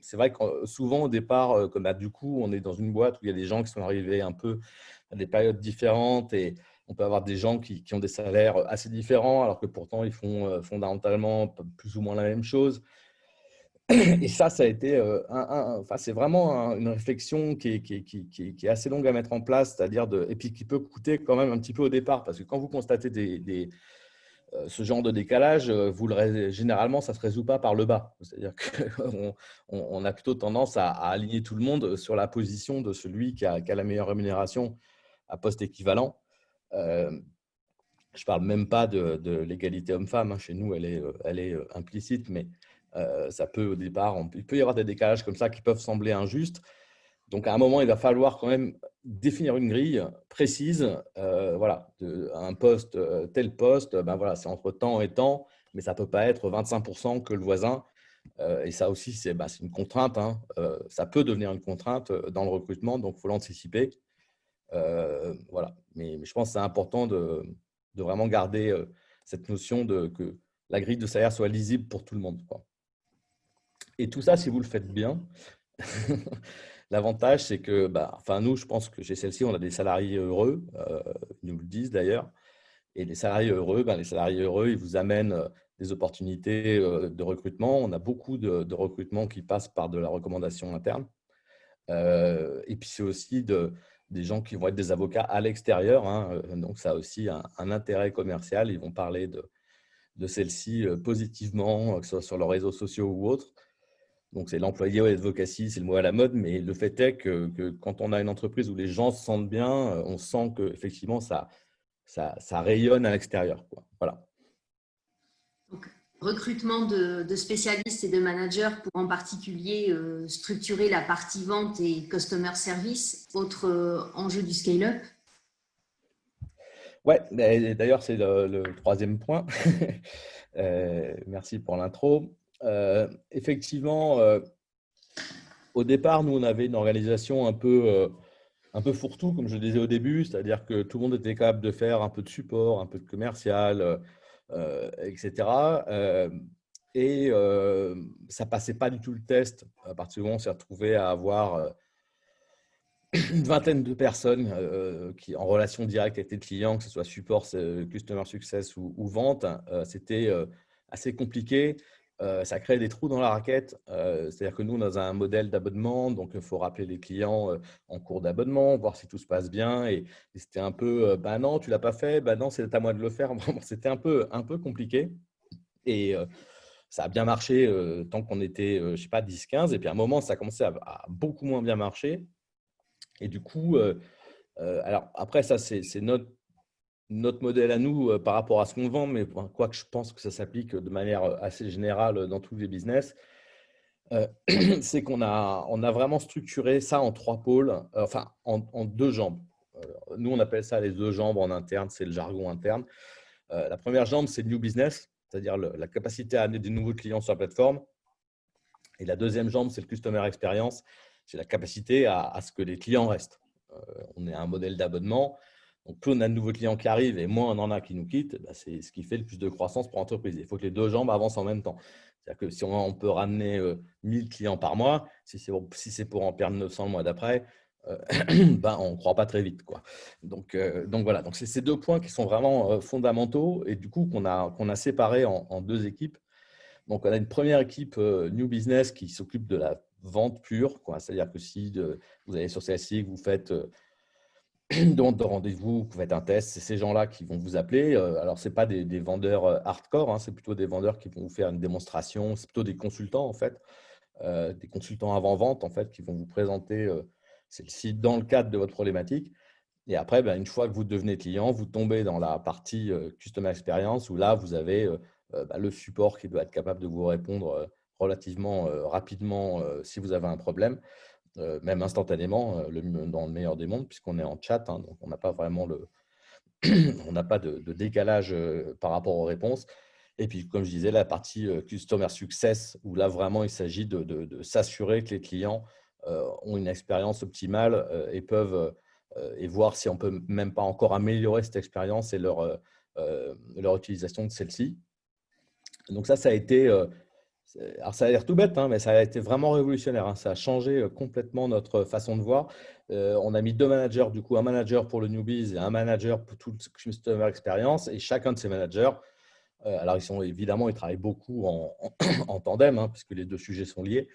Speaker 2: C'est vrai que souvent au départ, comme du coup, on est dans une boîte où il y a des gens qui sont arrivés un peu à des périodes différentes et on peut avoir des gens qui ont des salaires assez différents alors que pourtant ils font fondamentalement plus ou moins la même chose. Et ça a été, enfin, c'est vraiment une réflexion qui est assez longue à mettre en place, c'est-à-dire et puis qui peut coûter quand même un petit peu au départ parce que quand vous constatez ce genre de décalage, généralement, ça ne se résout pas par le bas. C'est-à-dire qu'on a plutôt tendance à aligner tout le monde sur la position de celui qui a la meilleure rémunération à poste équivalent. Je ne parle même pas de l'égalité homme-femme. Hein. Chez nous, elle est implicite, mais ça peut au départ, il peut y avoir des décalages comme ça qui peuvent sembler injustes. Donc, à un moment, il va falloir quand même définir une grille précise. Voilà, un poste, tel poste, ben voilà, c'est entre temps et temps, mais ça ne peut pas être 25% que le voisin. Et ça aussi, c'est une contrainte. Hein. Ça peut devenir une contrainte dans le recrutement, donc il faut l'anticiper. Voilà. Mais je pense que c'est important de vraiment garder cette notion que la grille de salaire soit lisible pour tout le monde, quoi. Et tout ça, si vous le faites bien, l'avantage, c'est que, enfin, nous, je pense que chez celle-ci, on a des salariés heureux, ils nous le disent d'ailleurs. Et les salariés heureux, ils vous amènent des opportunités de recrutement. On a beaucoup de recrutements qui passent par de la recommandation interne. Et puis, c'est aussi des gens qui vont être des avocats à l'extérieur. Hein, donc, ça a aussi un intérêt commercial. Ils vont parler de celle-ci positivement, que ce soit sur leurs réseaux sociaux ou autres. Donc, c'est l'employé ou l'advocacy, c'est le mot à la mode, mais le fait est que quand on a une entreprise où les gens se sentent bien, on sent qu'effectivement, ça rayonne à l'extérieur, quoi. Voilà.
Speaker 1: Donc, recrutement de spécialistes et de managers pour en particulier structurer la partie vente et customer service, autre enjeu du scale-up.
Speaker 2: Ouais, d'ailleurs, c'est le troisième point. Merci pour l'intro. Effectivement, au départ, nous, on avait une organisation un peu fourre-tout, comme je le disais au début, c'est-à-dire que tout le monde était capable de faire un peu de support, un peu de commercial, etc. Et ça ne passait pas du tout le test. À partir du moment où on s'est retrouvé à avoir une vingtaine de personnes qui en relation directe avec les clients, que ce soit support, customer success ou vente, c'était assez compliqué. Ça crée des trous dans la raquette. C'est-à-dire que nous, on a un modèle d'abonnement, donc il faut rappeler les clients en cours d'abonnement, voir si tout se passe bien. Et c'était un peu, non, tu ne l'as pas fait, non, c'est à moi de le faire. Vraiment, c'était un peu compliqué. Et ça a bien marché tant qu'on était, je ne sais pas, 10-15. Et puis à un moment, ça a commencé à beaucoup moins bien marcher. Et du coup, alors après, ça, c'est notre modèle à nous par rapport à ce qu'on vend, mais quoique je pense que ça s'applique de manière assez générale dans tous les business. C'est qu'on a vraiment structuré ça en 3 pôles, enfin en 2 jambes. Nous, on appelle ça les 2 jambes en interne, c'est le jargon interne. La première jambe, c'est le new business, c'est-à-dire la capacité à amener des nouveaux clients sur la plateforme. Et la deuxième jambe, c'est le customer experience, c'est la capacité à ce que les clients restent. On est un modèle d'abonnement. Donc, plus on a de nouveaux clients qui arrivent et moins on en a qui nous quittent, c'est ce qui fait le plus de croissance pour l'entreprise. Il faut que les 2 jambes avancent en même temps. C'est-à-dire que si on peut ramener 1000 clients par mois, si c'est pour en perdre 900 le mois d'après, ben, on ne croit pas très vite, quoi. Donc voilà, donc c'est ces 2 points qui sont vraiment fondamentaux et du coup qu'on a séparés en 2 équipes. Donc, on a une première équipe New Business qui s'occupe de la vente pure, quoi. C'est-à-dire que si vous allez sur CSI, vous faites une demande de rendez-vous, vous faites un test, c'est ces gens-là qui vont vous appeler. Alors, ce n'est pas des vendeurs hardcore, hein, c'est plutôt des vendeurs qui vont vous faire une démonstration. C'est plutôt des consultants, en fait, des consultants avant-vente, en fait, qui vont vous présenter celle-ci dans le cadre de votre problématique. Et après, ben, une fois que vous devenez client, vous tombez dans la partie Customer Experience où là, vous avez le support qui doit être capable de vous répondre relativement rapidement si vous avez un problème, même instantanément, dans le meilleur des mondes, puisqu'on est en chat, hein, donc on n'a pas vraiment on n'a pas de décalage par rapport aux réponses. Et puis, comme je disais, la partie Customer Success, où là, vraiment, il s'agit de s'assurer que les clients ont une expérience optimale et peuvent et voir si on peut même pas encore améliorer cette expérience et leur utilisation de celle-ci. Donc ça a été, alors ça a l'air tout bête, hein, mais ça a été vraiment révolutionnaire, hein. Ça a changé complètement notre façon de voir. On a mis 2 managers, du coup, un manager pour le newbies et un manager pour tout le customer experience. Et chacun de ces managers, alors ils travaillent beaucoup en tandem, hein, puisque les 2 sujets sont liés.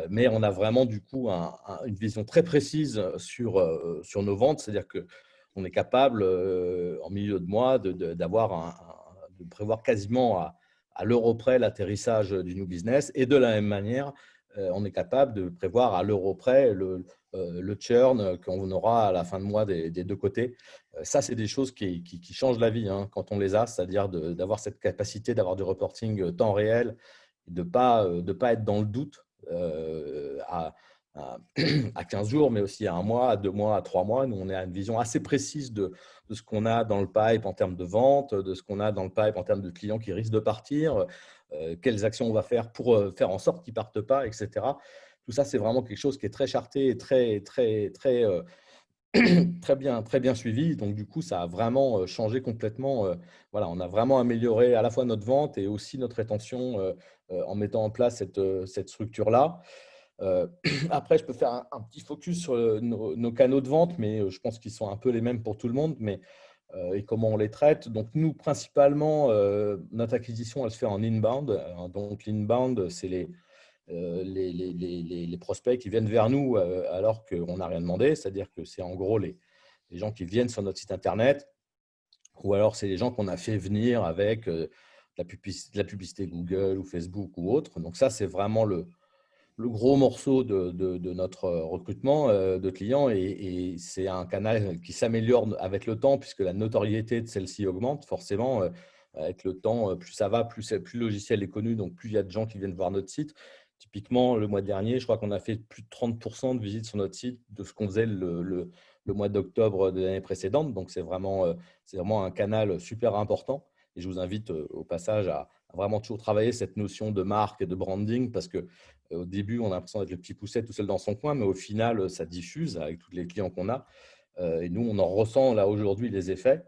Speaker 2: Mais on a vraiment du coup une vision très précise sur nos ventes, c'est-à-dire qu'on est capable en milieu de mois de prévoir quasiment à l'euro près l'atterrissage du new business, et de la même manière, on est capable de prévoir à l'euro près le churn qu'on aura à la fin de mois des 2 côtés. Ça, c'est des choses qui changent la vie, hein, quand on les a, c'est-à-dire d'avoir cette capacité d'avoir du reporting temps réel, de ne pas être dans le doute à, à 15 jours, mais aussi à 1 mois, à 2 mois, à 3 mois. Nous, on a une vision assez précise de ce qu'on a dans le pipe en termes de vente, de ce qu'on a dans le pipe en termes de clients qui risquent de partir, quelles actions on va faire pour faire en sorte qu'ils ne partent pas, etc. Tout ça, c'est vraiment quelque chose qui est très charté et très bien suivi. Donc, du coup, ça a vraiment changé complètement. Voilà, on a vraiment amélioré à la fois notre vente et aussi notre rétention en mettant en place cette structure-là. Après, je peux faire un petit focus sur nos canaux de vente, mais je pense qu'ils sont un peu les mêmes pour tout le monde, et comment on les traite. Donc, nous, principalement, notre acquisition, elle se fait en inbound. Donc, l'inbound, c'est les prospects qui viennent vers nous alors qu'on n'a rien demandé. C'est-à-dire que c'est en gros les gens qui viennent sur notre site internet, ou alors c'est les gens qu'on a fait venir avec la publicité Google ou Facebook ou autre. Donc ça, c'est vraiment le gros morceau de notre recrutement de clients, et c'est un canal qui s'améliore avec le temps puisque la notoriété de celle-ci augmente forcément. Avec le temps, plus ça va, plus le logiciel est connu, donc plus il y a de gens qui viennent voir notre site. Typiquement, le mois dernier, je crois qu'on a fait plus de 30% de visites sur notre site de ce qu'on faisait le mois d'octobre de l'année précédente. Donc, c'est vraiment un canal super important. Et je vous invite au passage à vraiment toujours travailler cette notion de marque et de branding, parce qu'au début, on a l'impression d'être le petit poucet tout seul dans son coin, mais au final, ça diffuse avec tous les clients qu'on a. Et nous, on en ressent là aujourd'hui les effets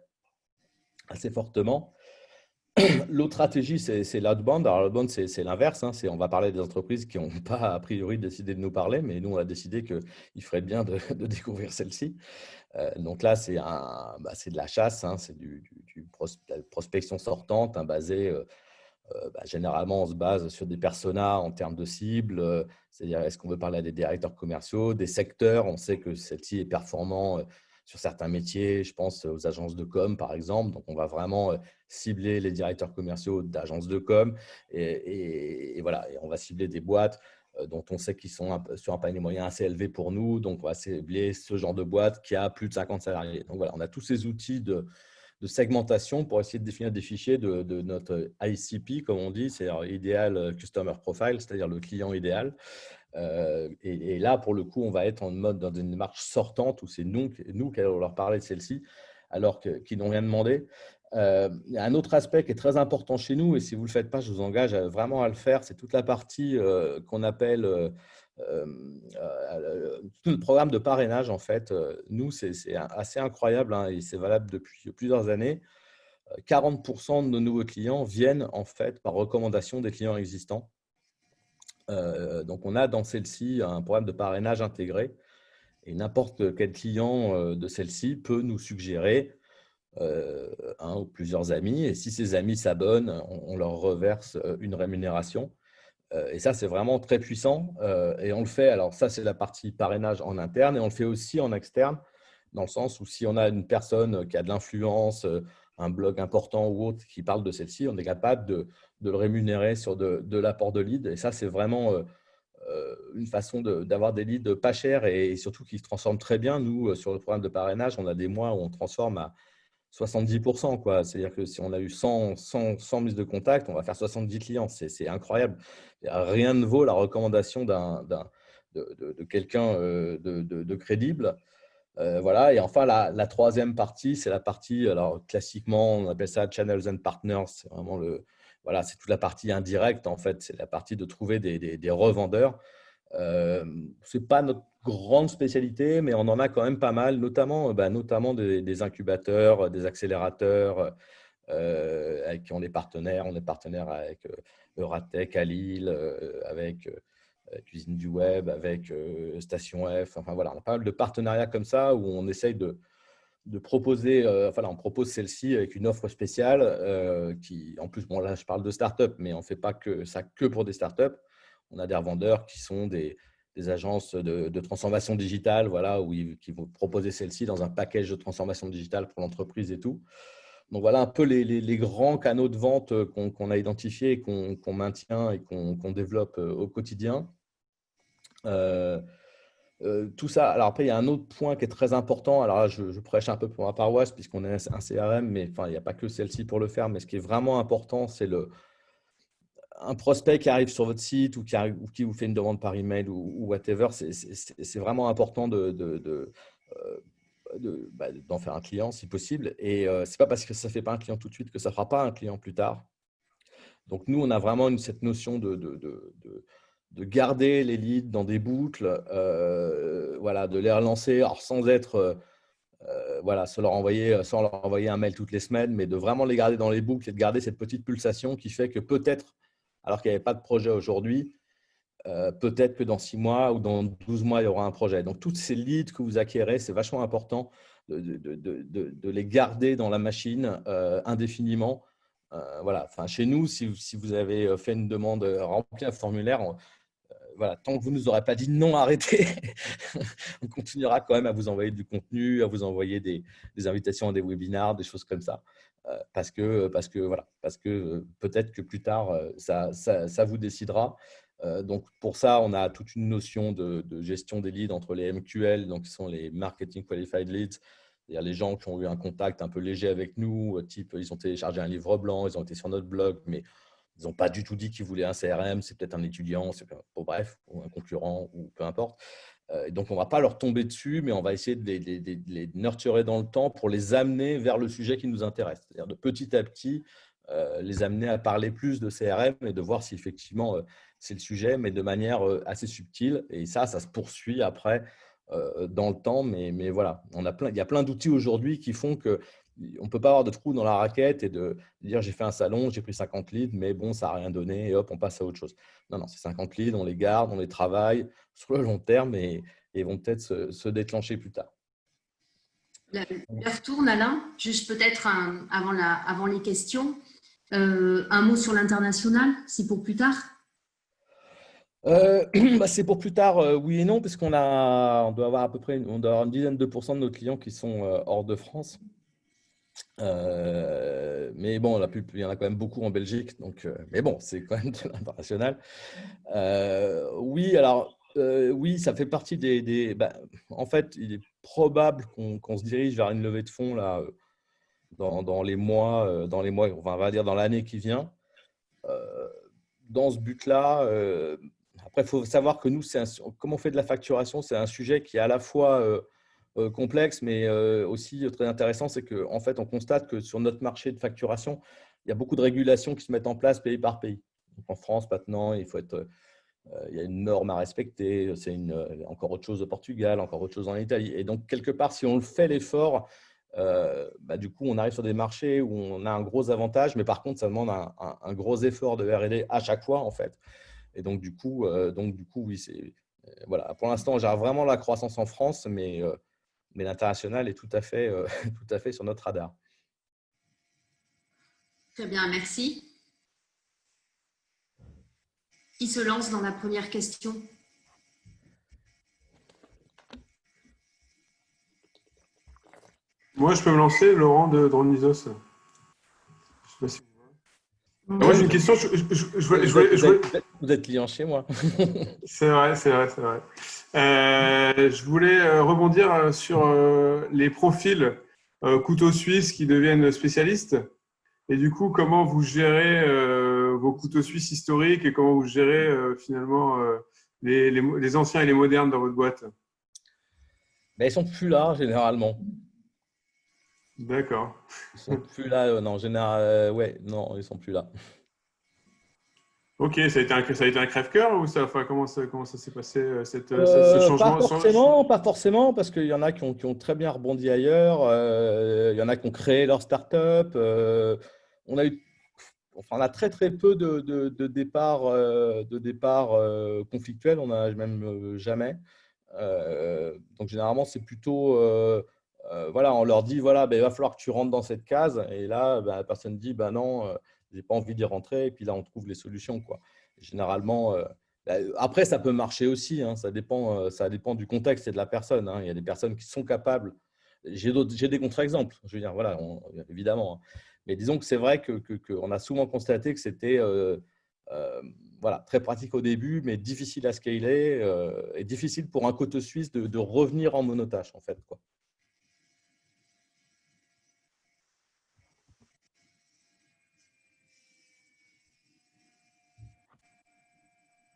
Speaker 2: assez fortement. L'autre stratégie, c'est l'outbound. Alors, l'outbound, c'est l'inverse, hein. On va parler des entreprises qui n'ont pas, a priori, décidé de nous parler, mais nous, on a décidé qu'il ferait bien de découvrir celle-ci. Donc là, c'est de la chasse, hein. C'est de la prospection sortante, hein, basée, généralement, on se base sur des personas en termes de cibles. C'est-à-dire, est-ce qu'on veut parler à des directeurs commerciaux, des secteurs? On sait que celle-ci est performant sur certains métiers. Je pense aux agences de com, par exemple. Donc, on va vraiment cibler les directeurs commerciaux d'agences de com et voilà, et on va cibler des boîtes dont on sait qu'ils sont sur un panier moyen assez élevé pour nous. Donc, on va cibler ce genre de boîte qui a plus de 50 salariés. Donc, voilà, on a tous ces outils de segmentation pour essayer de définir des fichiers de notre ICP, comme on dit, c'est-à-dire Ideal Customer Profile, c'est-à-dire le client idéal. Et là, pour le coup, on va être en mode dans une démarche sortante où c'est nous qui allons leur parler de celle-ci, alors qu'ils n'ont rien demandé. Il y a un autre aspect qui est très important chez nous, et si vous ne le faites pas, je vous engage vraiment à le faire, c'est toute la partie qu'on appelle tout le programme de parrainage. En fait, nous, c'est assez incroyable, hein, et c'est valable depuis plusieurs années. 40% de nos nouveaux clients viennent en fait par recommandation des clients existants. Donc, on a dans celle-ci un programme de parrainage intégré et n'importe quel client de celle-ci peut nous suggérer un ou plusieurs amis. Et si ces amis s'abonnent, on leur reverse une rémunération. Et ça, c'est vraiment très puissant. Et on le fait, alors ça, c'est la partie parrainage en interne et on le fait aussi en externe, dans le sens où si on a une personne qui a de l'influence, un blog important ou autre qui parle de celle-ci, on est capable de le rémunérer sur de l'apport de leads. Et ça, c'est vraiment une façon d'avoir des leads pas chers et surtout qui se transforment très bien. Nous, sur le programme de parrainage, on a des mois où on transforme à 70%, quoi. C'est-à-dire que si on a eu 100 mises de contact, on va faire 70 clients. C'est incroyable. Rien ne vaut la recommandation de quelqu'un de crédible. Voilà. Et enfin, la troisième partie, c'est la partie, alors classiquement, on appelle ça Channels and Partners. C'est vraiment voilà, c'est toute la partie indirecte, en fait. C'est la partie de trouver des revendeurs. Ce n'est pas notre grande spécialité, mais on en a quand même pas mal, notamment des incubateurs, des accélérateurs avec qui on est partenaire. On est partenaire avec Euratech à Lille, avec Cuisine du Web, avec Station F. Enfin voilà, on a pas mal de partenariats comme ça où on essaye de proposer, on propose celle-ci avec une offre spéciale qui, en plus, bon là je parle de start-up, mais on ne fait pas que ça que pour des start-up. On a des revendeurs qui sont des agences de transformation digitale, voilà, qui vont proposer celle-ci dans un package de transformation digitale pour l'entreprise et tout. Donc voilà un peu les grands canaux de vente qu'on a identifiés et qu'on maintient et qu'on développe au quotidien. Tout ça. Alors après, il y a un autre point qui est très important. Alors là, je prêche un peu pour ma paroisse puisqu'on est un CRM, mais enfin, il n'y a pas que celle-ci pour le faire. Mais ce qui est vraiment important, c'est un prospect qui arrive sur votre site ou qui vous fait une demande par email ou whatever. C'est vraiment important d'en faire un client si possible. Et ce n'est pas parce que ça ne fait pas un client tout de suite que ça ne fera pas un client plus tard. Donc, nous, on a vraiment cette notion de garder les leads dans des boucles, voilà, de les relancer, alors sans être, voilà, sans leur envoyer un mail toutes les semaines, mais de vraiment les garder dans les boucles et de garder cette petite pulsation qui fait que peut-être, alors qu'il n'y avait pas de projet aujourd'hui, peut-être que dans 6 mois ou dans 12 mois, il y aura un projet. Donc, tous ces leads que vous acquérez, c'est vachement important de les garder dans la machine indéfiniment. Voilà. Enfin, chez nous, si vous avez fait une demande, rempli un formulaire, voilà, tant que vous ne nous aurez pas dit non, arrêtez, on continuera quand même à vous envoyer du contenu, à vous envoyer des invitations à des webinars, des choses comme ça. Parce que peut-être que plus tard, ça vous décidera. Donc, pour ça, on a toute une notion de gestion des leads entre les MQL, donc qui sont les Marketing Qualified Leads, c'est-à-dire les gens qui ont eu un contact un peu léger avec nous, type ils ont téléchargé un livre blanc, ils ont été sur notre blog, mais ils n'ont pas du tout dit qu'ils voulaient un CRM, c'est peut-être un étudiant, bref, ou un concurrent, ou peu importe. Donc, on ne va pas leur tomber dessus, mais on va essayer de les nurturer dans le temps pour les amener vers le sujet qui nous intéresse. C'est-à-dire de petit à petit, les amener à parler plus de CRM et de voir si effectivement c'est le sujet, mais de manière assez subtile. Et ça se poursuit après dans le temps. Mais voilà, il y a plein d'outils aujourd'hui qui font que on ne peut pas avoir de trou dans la raquette et de dire j'ai fait un salon, j'ai pris 50 leads, mais bon, ça n'a rien donné et hop, on passe à autre chose. Non, c'est 50 leads, on les garde, on les travaille sur le long terme et vont peut-être se déclencher plus tard.
Speaker 1: L'heure tourne, Alain. Juste peut-être avant les questions, un mot sur l'international, si pour plus tard.
Speaker 2: C'est pour plus tard, oui et non, puisqu'on doit avoir à peu près on doit avoir une dizaine de pourcents de nos clients qui sont hors de France. Mais bon, il y en a quand même beaucoup en Belgique, donc, mais bon, c'est quand même de l'international. Oui, alors, oui, ça fait partie en fait, il est probable qu'on se dirige vers une levée de fonds là, dans les mois, on va dire dans l'année qui vient. Euh, Dans ce but-là, après, il faut savoir que nous, comme on fait de la facturation, c'est un sujet qui est à la fois complexe, mais aussi très intéressant. C'est qu'en fait, on constate que sur notre marché de facturation, il y a beaucoup de régulations qui se mettent en place pays par pays. Donc, en France, maintenant, il y a une norme à respecter. Encore autre chose au Portugal, encore autre chose en Italie. Et donc, quelque part, si on le fait l'effort, du coup, on arrive sur des marchés où on a un gros avantage, mais par contre, ça demande un gros effort de R&D à chaque fois, en fait. Et donc, du coup, oui, voilà. Pour l'instant, on gère vraiment la croissance en France, mais l'international est tout à fait, tout à fait sur notre radar.
Speaker 1: Très bien, merci. Qui se lance dans la première question?
Speaker 3: Moi, je peux me lancer, Laurent de Dronisos. Je sais pas si... Moi, j'ai une question.
Speaker 2: Vous êtes client chez moi.
Speaker 3: C'est vrai, c'est vrai, c'est vrai. Je voulais rebondir sur les profils couteaux suisses qui deviennent spécialistes. Et du coup, comment vous gérez vos couteaux suisses historiques et comment vous gérez finalement les anciens et les modernes dans votre boîte?
Speaker 2: Mais ils sont plus là, généralement.
Speaker 3: D'accord.
Speaker 2: Ils sont plus là, non, en général, ouais, non, ils sont plus là.
Speaker 3: Ok, ça a été un crève-cœur ou comment ça s'est passé ce changement?
Speaker 2: Pas forcément, parce qu'il y en a qui ont très bien rebondi ailleurs. Il y en a qui ont créé leur start-up. On a très très peu de départs conflictuels. On n'a même jamais. Donc généralement, c'est plutôt, voilà, on leur dit, voilà, il va falloir que tu rentres dans cette case. Et là, la personne dit, non, j'ai pas envie d'y rentrer. Et puis là, on trouve les solutions, quoi. Généralement, après, ça peut marcher aussi, hein, ça dépend du contexte et de la personne, hein. Il y a des personnes qui sont capables. J'ai des contre-exemples, je veux dire, voilà, évidemment, hein. Mais disons que c'est vrai qu'on a souvent constaté que c'était voilà, très pratique au début, mais difficile à scaler et difficile pour un couteau suisse de revenir en monotâche, en fait, quoi.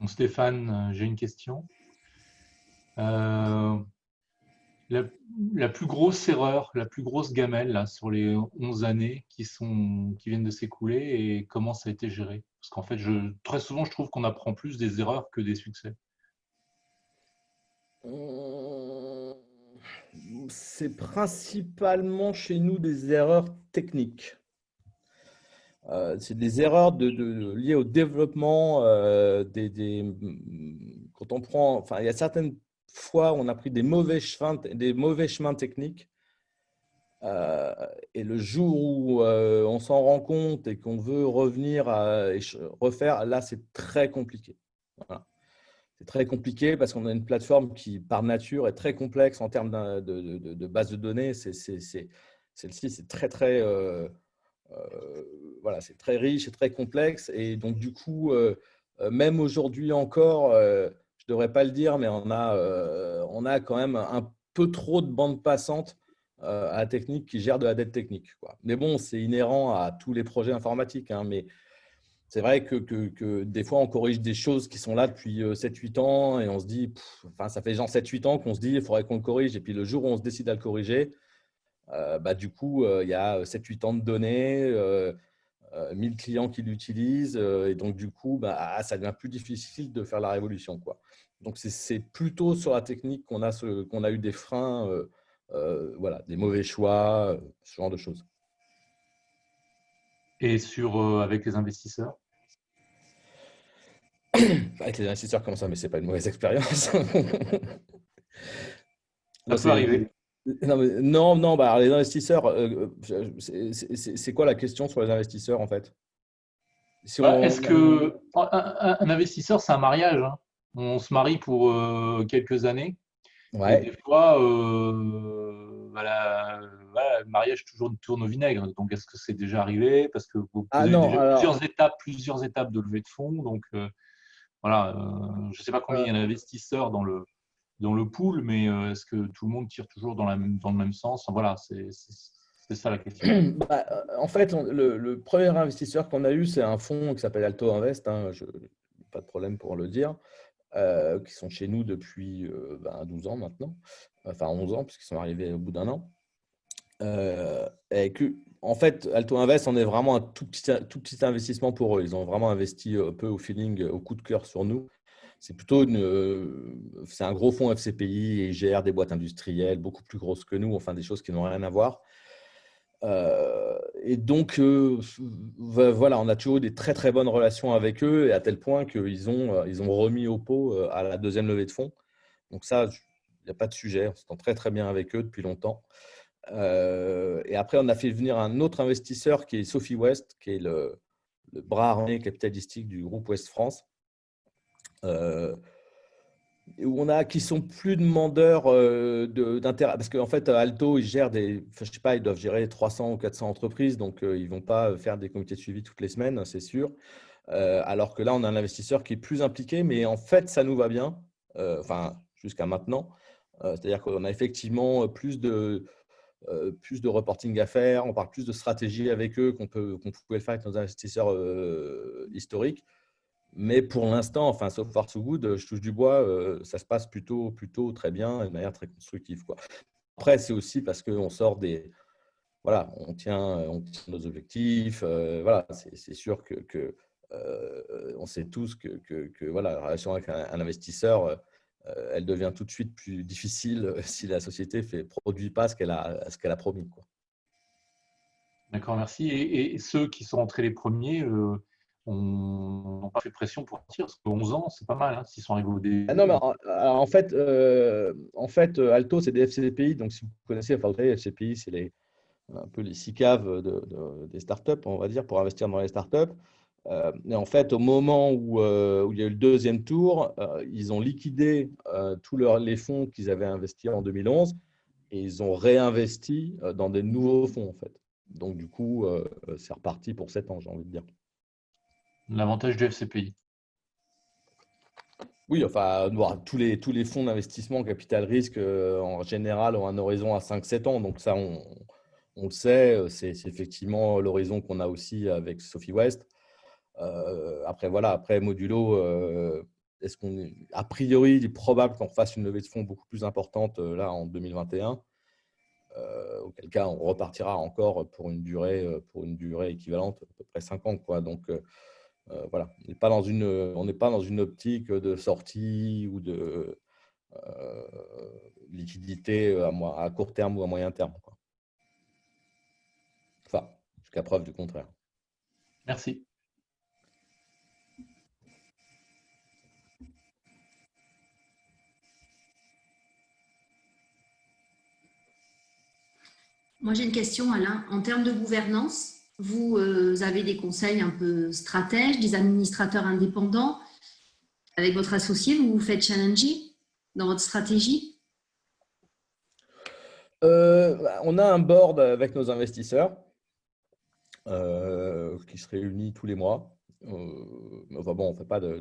Speaker 4: Bon, Stéphane, j'ai une question. La plus grosse erreur, la plus grosse gamelle là, sur les 11 années qui viennent de s'écouler et comment ça a été géré? Parce qu'en fait, très souvent, je trouve qu'on apprend plus des erreurs que des succès.
Speaker 2: C'est principalement chez nous des erreurs techniques. C'est des erreurs liées au développement quand on prend, enfin, il y a certaines fois où on a pris des mauvais chemins techniques. Et le jour où on s'en rend compte et qu'on veut revenir et refaire, là, c'est très compliqué. Voilà. C'est très compliqué parce qu'on a une plateforme qui, par nature, est très complexe en termes de base de données. Celle-ci, c'est très, très, voilà, c'est très riche et très complexe. Et donc, du coup, même aujourd'hui encore, je ne devrais pas le dire, mais on a quand même un peu trop de bandes passantes à la technique qui gèrent de la dette technique, quoi. Mais bon, c'est inhérent à tous les projets informatiques, hein, mais c'est vrai que des fois, on corrige des choses qui sont là depuis 7-8 ans et on se dit, enfin, ça fait genre 7-8 ans qu'on se dit, il faudrait qu'on le corrige. Et puis, le jour où on se décide à le corriger, du coup, il y a 7-8 ans de données, 1000 clients qui l'utilisent. Et donc, du coup, ça devient plus difficile de faire la révolution, quoi. Donc, c'est plutôt sur la technique qu'on a eu des freins, voilà, des mauvais choix, ce genre de choses.
Speaker 4: Et avec les investisseurs?
Speaker 2: Avec les investisseurs comme ça, mais ce n'est pas une mauvaise expérience.
Speaker 4: Ça peut arriver.
Speaker 2: Non, alors les investisseurs, c'est quoi la question sur les investisseurs en fait?
Speaker 4: Est-ce qu'un investisseur, c'est un mariage, hein? on se marie pour quelques années. Et
Speaker 2: Ouais.
Speaker 4: des fois, voilà, le mariage tourne au vinaigre. Donc, est-ce que c'est déjà arrivé? Parce que vous
Speaker 2: Ah
Speaker 4: avez
Speaker 2: non,
Speaker 4: déjà
Speaker 2: alors,
Speaker 4: plusieurs étapes de levée de fonds. Donc, voilà, je ne sais pas combien il y a d'investisseurs dans le pool, mais est-ce que tout le monde tire toujours dans le même sens? Voilà, c'est ça la question.
Speaker 2: bah, en fait, le premier investisseur qu'on a eu, c'est un fonds qui s'appelle Alto Invest, hein, pas de problème pour le dire, qui sont chez nous depuis 12 ans maintenant, enfin 11 ans, puisqu'ils sont arrivés au bout d'un an. Et que, en fait, Alto Invest, on est vraiment un tout petit investissement pour eux. Ils ont vraiment investi un peu au feeling, au coup de cœur sur nous. C'est plutôt c'est un gros fonds FCPI et ils gèrent des boîtes industrielles beaucoup plus grosses que nous, enfin des choses qui n'ont rien à voir. Et donc, voilà, on a toujours eu des très très bonnes relations avec eux, et à tel point ils ont remis au pot à la deuxième levée de fonds. Donc ça, il n'y a pas de sujet, on s'entend très très bien avec eux depuis longtemps. Et après, on a fait venir un autre investisseur qui est Sophie West, qui est le bras armé capitalistique du groupe Ouest France, où qui sont plus demandeurs d'intérêt. Parce qu'en fait, Alto, ils gèrent enfin, je sais pas, ils doivent gérer 300 ou 400 entreprises, donc ils ne vont pas faire des comités de suivi toutes les semaines, c'est sûr. Alors que là, on a un investisseur qui est plus impliqué, mais en fait, ça nous va bien, enfin, jusqu'à maintenant. C'est-à-dire qu'on a effectivement plus de reporting à faire, on parle plus de stratégie avec eux qu'on pouvait le faire avec nos investisseurs historiques. Mais pour l'instant, enfin, so far so good, je touche du bois, ça se passe plutôt très bien et de manière très constructive, quoi. Après, c'est aussi parce qu'on sort voilà, on tient nos objectifs. Voilà, c'est sûr que on sait tous que voilà, la relation avec un investisseur, elle devient tout de suite plus difficile si la société ne produit pas ce qu'elle a promis, quoi.
Speaker 4: D'accord, merci. Et ceux qui sont entrés les premiers n'ont pas fait pression pour partir, parce que 11 ans, c'est pas mal, hein, s'ils sont arrivés au
Speaker 2: Ah non,
Speaker 4: début.
Speaker 2: mais en fait, Alto, c'est des FCPI. Donc, si vous connaissez, enfin, vous savez, FCPI, c'est un peu les SICAV des startups, on va dire, pour investir dans les startups. Et en fait, au moment où il y a eu le deuxième tour, ils ont liquidé tous les fonds qu'ils avaient investis en 2011 et ils ont réinvesti dans des nouveaux fonds, en fait. Donc, du coup, c'est reparti pour 7 ans, j'ai envie de dire.
Speaker 4: L'avantage du FCPI.
Speaker 2: Oui, enfin, bon, tous les fonds d'investissement capital risque, en général, ont un horizon à 5-7 ans. Donc, ça, on le sait, c'est effectivement l'horizon qu'on a aussi avec Sophie West. Après, voilà, après Modulo, a priori, il est probable qu'on fasse une levée de fonds beaucoup plus importante là en 2021, auquel cas on repartira encore pour une durée équivalente, à peu près 5 ans, quoi. Donc, voilà, on n'est pas dans une optique de sortie ou de liquidité à court terme ou à moyen terme, quoi. Enfin, jusqu'à preuve du contraire.
Speaker 4: Merci.
Speaker 1: Moi, j'ai une question, Alain. En termes de gouvernance, vous avez des conseils un peu stratèges, des administrateurs indépendants. Avec votre associé, vous vous faites challenger dans votre stratégie?
Speaker 2: On a un board avec nos investisseurs qui se réunit tous les mois. Enfin bon, on ne fait pas de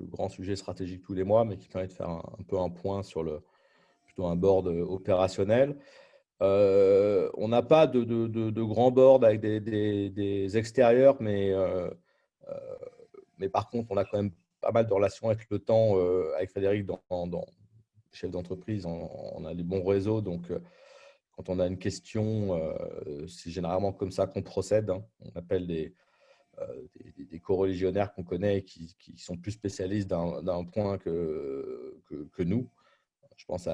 Speaker 2: grands sujets stratégiques tous les mois, mais qui permet de faire un peu un point sur plutôt un board opérationnel. On n'a pas de grand board avec des extérieurs, mais par contre, on a quand même pas mal de relations avec le temps, avec Frédéric, chef d'entreprise. On a des bons réseaux, donc quand on a une question, c'est généralement comme ça qu'on procède, hein. On appelle des co-religionnaires qu'on connaît et qui sont plus spécialistes d'un point que nous. Je pense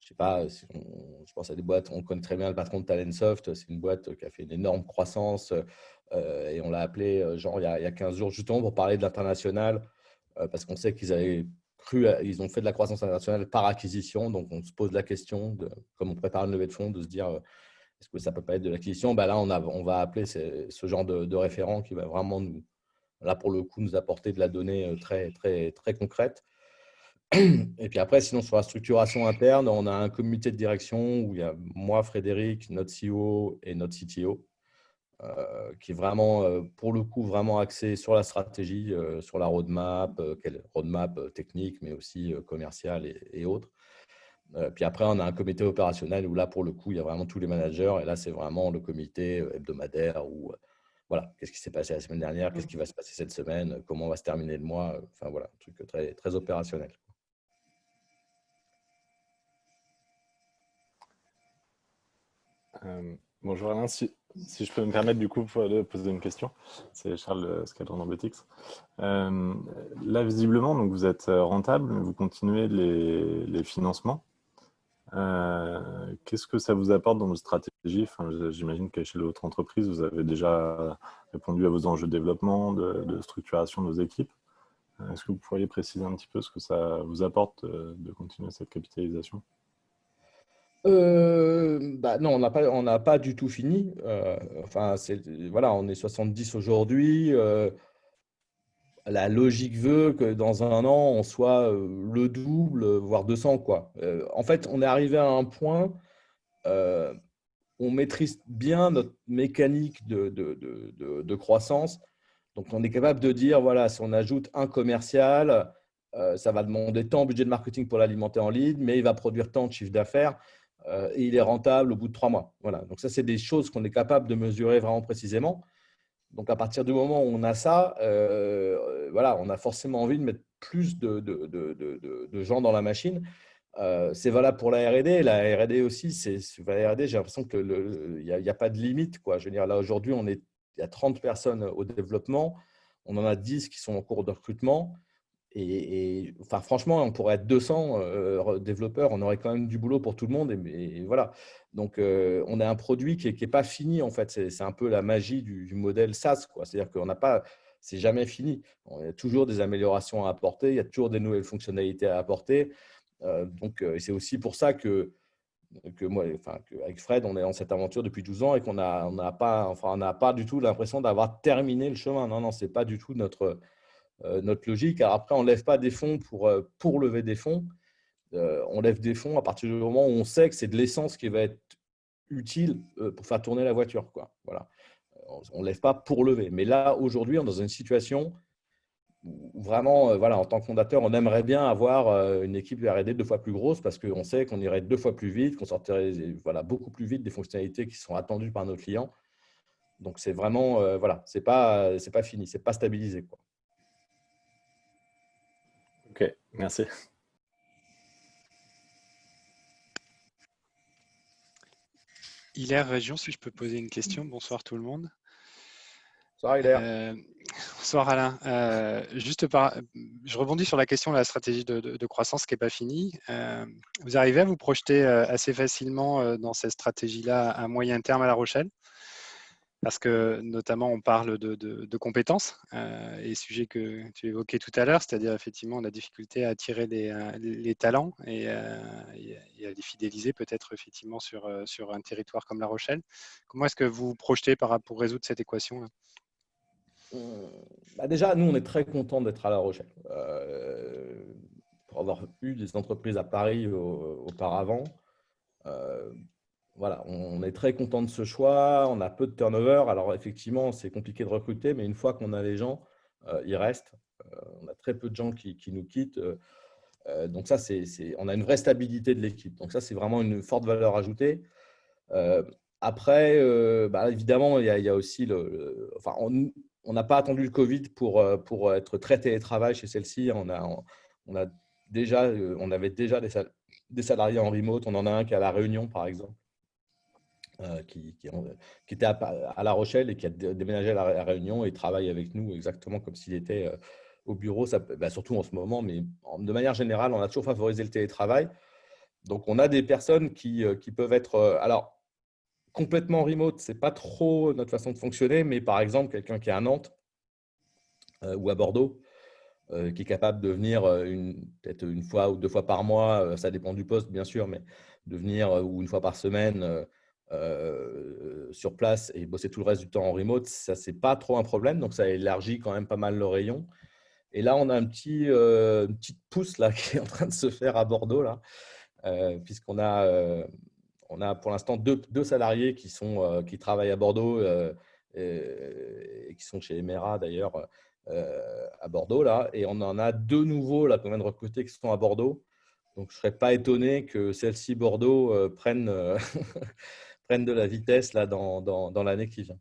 Speaker 2: je sais pas, je pense à des boîtes, on connaît très bien le patron de Talentsoft, c'est une boîte qui a fait une énorme croissance et on l'a appelé genre il y a 15 jours justement pour parler de l'international parce qu'on sait qu'ils avaient ils ont fait de la croissance internationale par acquisition, donc on se pose la question, comme on prépare une levée de fonds, de se dire est-ce que ça peut pas être de l'acquisition? Là, on va appeler ce genre de référent qui va vraiment là pour le coup, nous apporter de la donnée très, très, très concrète. Et puis après, sinon, sur la structuration interne, on a un comité de direction où il y a moi, Frédéric, notre CEO et notre CTO, qui est vraiment, pour le coup, vraiment axé sur la stratégie, sur la roadmap, quelle roadmap technique, mais aussi commerciale et autres. Puis après, on a un comité opérationnel où là, pour le coup, il y a vraiment tous les managers. Et là, c'est vraiment le comité hebdomadaire où, voilà, qu'est-ce qui s'est passé la semaine dernière, qu'est-ce qui va se passer cette semaine, comment va se terminer le mois. Enfin, voilà, un truc très, très opérationnel.
Speaker 5: Bonjour Alain, si je peux me permettre du coup de poser une question, c'est Charles Scadron d'Ambetix. Là visiblement, donc vous êtes rentable, mais vous continuez les financements. Qu'est-ce que ça vous apporte dans votre stratégie? Enfin, j'imagine qu'à l'échelle de votre entreprise, vous avez déjà répondu à vos enjeux de développement, de structuration de vos équipes. Est-ce que vous pourriez préciser un petit peu ce que ça vous apporte de continuer cette capitalisation?
Speaker 2: Non, on n'a pas du tout fini. Enfin, voilà, on est 70 aujourd'hui. La logique veut que dans un an, on soit le double, voire 200, quoi. En fait, on est arrivé à un point, on maîtrise bien notre mécanique de croissance. Donc, on est capable de dire, voilà, si on ajoute un commercial, ça va demander tant de budget de marketing pour l'alimenter en lead, mais il va produire tant de chiffre d'affaires et il est rentable au bout de 3 mois. Voilà. Donc, ça, c'est des choses qu'on est capable de mesurer vraiment précisément. Donc, à partir du moment où on a ça, voilà, on a forcément envie de mettre plus de gens dans la machine. C'est valable pour la R&D. La R&D aussi, la R&D, j'ai l'impression qu'il n'y a pas de limite, quoi. Je veux dire, là, aujourd'hui, il y a 30 personnes au développement. On en a 10 qui sont en cours de recrutement. Et enfin, franchement, on pourrait être 200 développeurs, on aurait quand même du boulot pour tout le monde. Et voilà. Donc, on a un produit qui n'est pas fini, en fait. C'est un peu la magie du modèle SaaS, quoi. C'est-à-dire qu'on n'a pas, c'est jamais fini. Il y a toujours des améliorations à apporter, il y a toujours des nouvelles fonctionnalités à apporter. Donc, c'est aussi pour ça que moi, enfin, avec Fred, on est dans cette aventure depuis 12 ans et qu'on n'a pas du tout l'impression d'avoir terminé le chemin. Non, non, ce n'est pas du tout notre logique. Alors après, on ne lève pas des fonds pour lever des fonds. On lève des fonds à partir du moment où on sait que c'est de l'essence qui va être utile pour faire tourner la voiture, quoi. Voilà. On ne lève pas pour lever. Mais là, aujourd'hui, on est dans une situation où vraiment, voilà, en tant que fondateur, on aimerait bien avoir une équipe de R&D 2 fois plus grosse parce qu'on sait qu'on irait 2 fois plus vite, qu'on sortirait voilà, beaucoup plus vite des fonctionnalités qui sont attendues par nos clients. Donc, c'est vraiment, voilà, c'est pas fini, c'est pas stabilisé, quoi.
Speaker 5: Ok, merci.
Speaker 6: Hilaire Région, si je peux poser une question. Bonsoir tout le monde.
Speaker 2: Bonsoir Hilaire.
Speaker 6: Bonsoir Alain. Je rebondis sur la question de la stratégie de croissance qui n'est pas finie. Vous arrivez à vous projeter assez facilement dans cette stratégie-là à moyen terme à La Rochelle? Parce que notamment on parle de compétences et sujet que tu évoquais tout à l'heure, c'est-à-dire effectivement la difficulté à attirer les talents et à les fidéliser peut-être effectivement sur un territoire comme La Rochelle. Comment est-ce que vous vous projetez pour résoudre cette équation-là?
Speaker 2: Déjà, nous, on est très contents d'être à La Rochelle. Pour avoir eu des entreprises à Paris auparavant, voilà, on est très content de ce choix. On a peu de turnover. Alors, effectivement, c'est compliqué de recruter, mais une fois qu'on a les gens, ils restent. On a très peu de gens qui nous quittent. Donc, ça, on a une vraie stabilité de l'équipe. Donc, ça, c'est vraiment une forte valeur ajoutée. Après, évidemment, il y a aussi enfin, on n'a pas attendu le Covid pour être très télétravail chez celle-ci. On avait déjà des salariés en remote. On en a un qui est à La Réunion, par exemple, qui était à La Rochelle et qui a déménagé à La Réunion et travaille avec nous exactement comme s'il était au bureau, surtout en ce moment. Mais de manière générale, on a toujours favorisé le télétravail. Donc, on a des personnes qui peuvent être… alors, complètement remote, ce n'est pas trop notre façon de fonctionner, mais par exemple, quelqu'un qui est à Nantes ou à Bordeaux, qui est capable de venir peut-être une fois ou 2 fois par mois, ça dépend du poste bien sûr, mais de venir ou une fois par semaine sur place et bosser tout le reste du temps en remote, ça, ce n'est pas trop un problème. Donc, ça élargit quand même pas mal le rayon. Et là, on a une petite pousse là, qui est en train de se faire à Bordeaux, là, puisqu'on a, on a pour l'instant deux salariés qui travaillent à Bordeaux et qui sont chez Emera d'ailleurs à Bordeaux, là, et on en a deux nouveaux là, qu'on vient de recruter qui sont à Bordeaux. Donc, je ne serais pas étonné que celle-ci Bordeaux prenne, prenne de la vitesse là, dans l'année qui vient.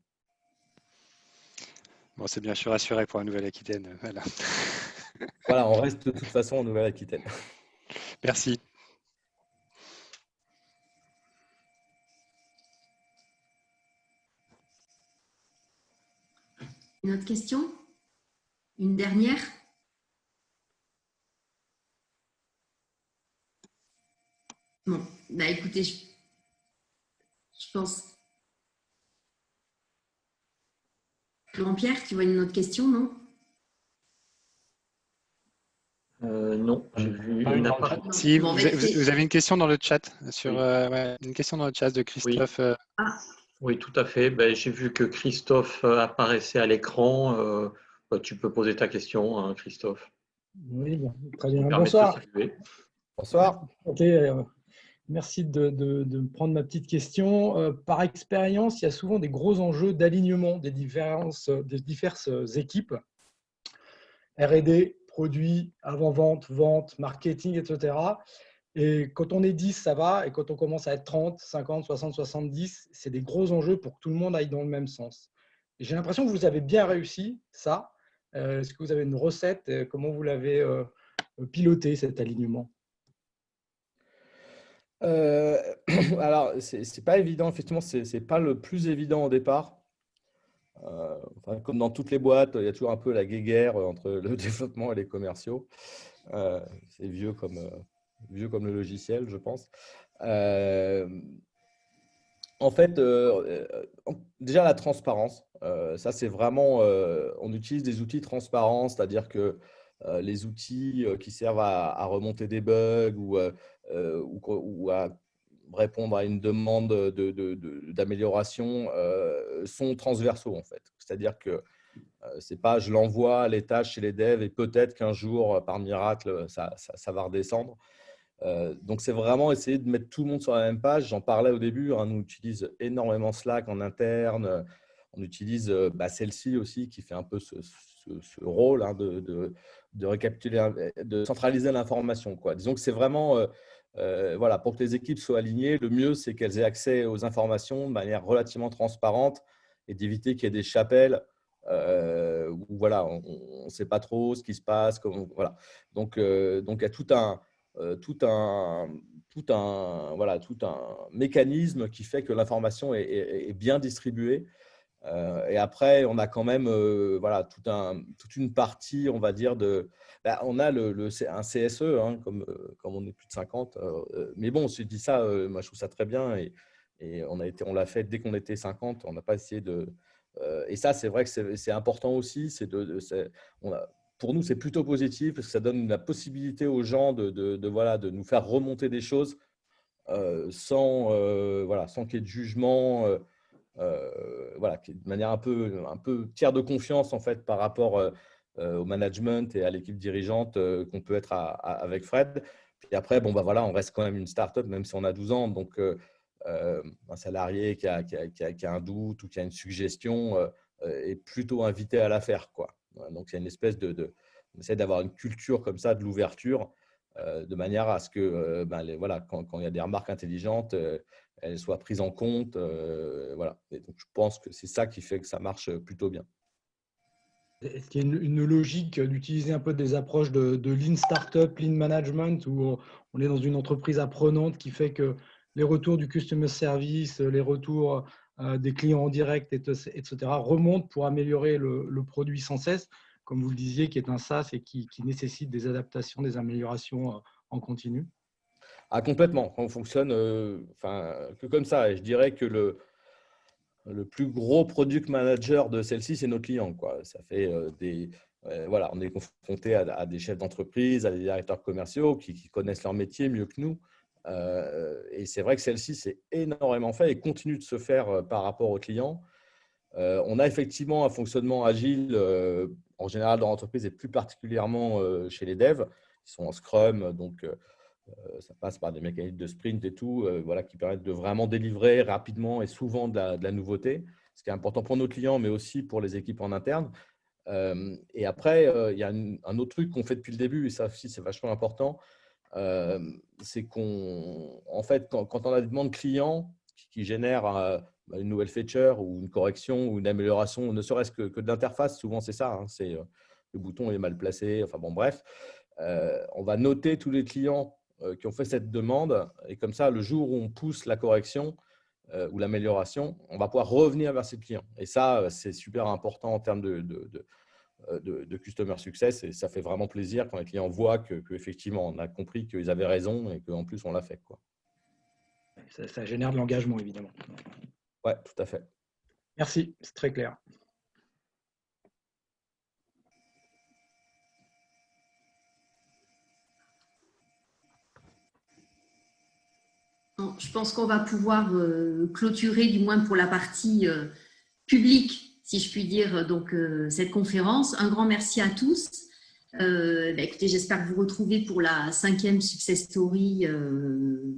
Speaker 6: Bon, c'est bien, je suis rassuré pour la Nouvelle-Aquitaine. Voilà.
Speaker 2: Voilà, on reste de toute façon en Nouvelle-Aquitaine.
Speaker 6: Merci.
Speaker 1: Une autre question? Une dernière? Bon, bah écoutez, je pense. Laurent-Pierre, tu vois une autre question, non?
Speaker 7: Non, j'ai vu.
Speaker 4: Pas
Speaker 7: Il
Speaker 4: une
Speaker 7: n'y en a
Speaker 4: dans le
Speaker 7: pas.
Speaker 4: chat.
Speaker 6: Si,
Speaker 1: Bon,
Speaker 6: vous avez une question dans le chat, sur,
Speaker 7: Oui.
Speaker 6: ouais, une question dans le chat de Christophe.
Speaker 7: Oui, tout à fait. Ben, j'ai vu que Christophe apparaissait à l'écran. Tu peux poser ta question, hein, Christophe.
Speaker 8: Oui, bon, très
Speaker 7: Ça me
Speaker 8: bien.
Speaker 7: permet de te
Speaker 8: Bonsoir.
Speaker 7: saluer.
Speaker 2: Bonsoir.
Speaker 8: Ok, merci de prendre ma petite question. Par expérience, il y a souvent des gros enjeux d'alignement des diverses équipes, R&D, produits, avant-vente, vente, marketing, etc. Et quand on est 10, ça va. Et quand on commence à être 30, 50, 60, 70, c'est des gros enjeux pour que tout le monde aille dans le même sens. Et j'ai l'impression que vous avez bien réussi ça. Est-ce que vous avez une recette? Comment vous l'avez piloté, cet alignement?
Speaker 2: Alors, c'est pas évident, effectivement, c'est pas le plus évident au départ. Enfin, comme dans toutes les boîtes, il y a toujours un peu la guéguerre entre le développement et les commerciaux. C'est vieux comme le logiciel, je pense. En fait, déjà la transparence, ça c'est vraiment, on utilise des outils transparents, c'est-à-dire que les outils qui servent à remonter des bugs ou à répondre à une demande d'amélioration sont transversaux en fait. C'est-à-dire que c'est pas je l'envoie à les tâches chez les devs et peut-être qu'un jour, par miracle, ça va redescendre. Donc, c'est vraiment essayer de mettre tout le monde sur la même page. J'en parlais au début, hein, on utilise énormément Slack en interne. On utilise celle-ci aussi qui fait un peu ce rôle hein, de récapituler, de centraliser l'information. Disons que c'est vraiment, voilà, pour que les équipes soient alignées, le mieux, c'est qu'elles aient accès aux informations de manière relativement transparente et d'éviter qu'il y ait des chapelles où voilà, on ne sait pas trop ce qui se passe. Voilà. Donc, il y a tout un mécanisme qui fait que l'information est bien distribuée. Et après, on a quand même voilà, toute une partie, on va dire, on a un CSE, hein, comme on est plus de 50. Mais bon, si je dis ça, moi, je trouve ça très bien. Et on l'a fait dès qu'on était 50. On n'a pas essayé de… et ça, c'est vrai que c'est important aussi. Pour nous, c'est plutôt positif parce que ça donne la possibilité aux gens de nous faire remonter des choses sans qu'il y ait de jugement, de manière un peu tiers de confiance en fait par rapport au management et à l'équipe dirigeante qu'on peut être avec Fred. Puis après, on reste quand même une start-up, même si on a 12 ans. Donc, un salarié qui a un doute ou qui a une suggestion est plutôt invité à la faire, quoi. Donc, il y a une espèce on essaie d'avoir une culture comme ça de l'ouverture de manière à ce que quand il y a des remarques intelligentes, elles soient prises en compte. Voilà. Et donc, je pense que c'est ça qui fait que ça marche plutôt bien.
Speaker 8: Est-ce qu'il y a une logique d'utiliser un peu des approches de Lean Startup, Lean Management, où on est dans une entreprise apprenante qui fait que les retours du customer service, les retours des clients en direct, etc., remontent pour améliorer le produit sans cesse, comme vous le disiez, qui est un SaaS et qui nécessite des adaptations, des améliorations en continu?
Speaker 2: Ah, complètement. On fonctionne que comme ça. Et je dirais que le plus gros product manager de celle-ci, c'est nos clients, quoi. Ça fait voilà, on est confronté à des chefs d'entreprise, à des directeurs commerciaux qui connaissent leur métier mieux que nous. Et c'est vrai que celle-ci, c'est énormément fait et continue de se faire par rapport aux clients. On a effectivement un fonctionnement agile en général dans l'entreprise et plus particulièrement chez les devs, qui sont en Scrum, donc ça passe par des mécanismes de sprint et tout, voilà, qui permettent de vraiment délivrer rapidement et souvent de la nouveauté, ce qui est important pour nos clients, mais aussi pour les équipes en interne. Et après, il y a un autre truc qu'on fait depuis le début, et ça aussi, c'est vachement important, c'est qu'en fait, quand on a des demandes clients qui génèrent une nouvelle feature ou une correction ou une amélioration, ne serait-ce que de l'interface, souvent c'est ça, hein, c'est le bouton est mal placé, enfin bon, bref, on va noter tous les clients qui ont fait cette demande, et comme ça, le jour où on pousse la correction ou l'amélioration, on va pouvoir revenir vers ces clients. Et ça, c'est super important en termes de customer success, et ça fait vraiment plaisir quand les clients voient qu'effectivement, on a compris qu'ils avaient raison et qu'en plus, on l'a fait, quoi.
Speaker 8: Ça génère de l'engagement, évidemment.
Speaker 2: Ouais, tout à fait.
Speaker 8: Merci, c'est très clair.
Speaker 1: Je pense qu'on va pouvoir clôturer, du moins pour la partie publique, si je puis dire, donc, cette conférence. Un grand merci à tous. Écoutez, j'espère vous retrouver pour la 5e Success Story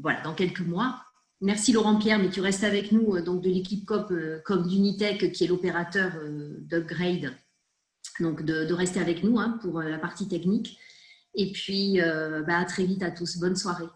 Speaker 1: voilà, dans quelques mois. Merci Laurent-Pierre, mais tu restes avec nous donc de l'équipe COP d'Unitech, qui est l'opérateur d'Upgrade. Donc de rester avec nous hein, pour la partie technique. Et puis à très vite à tous. Bonne soirée.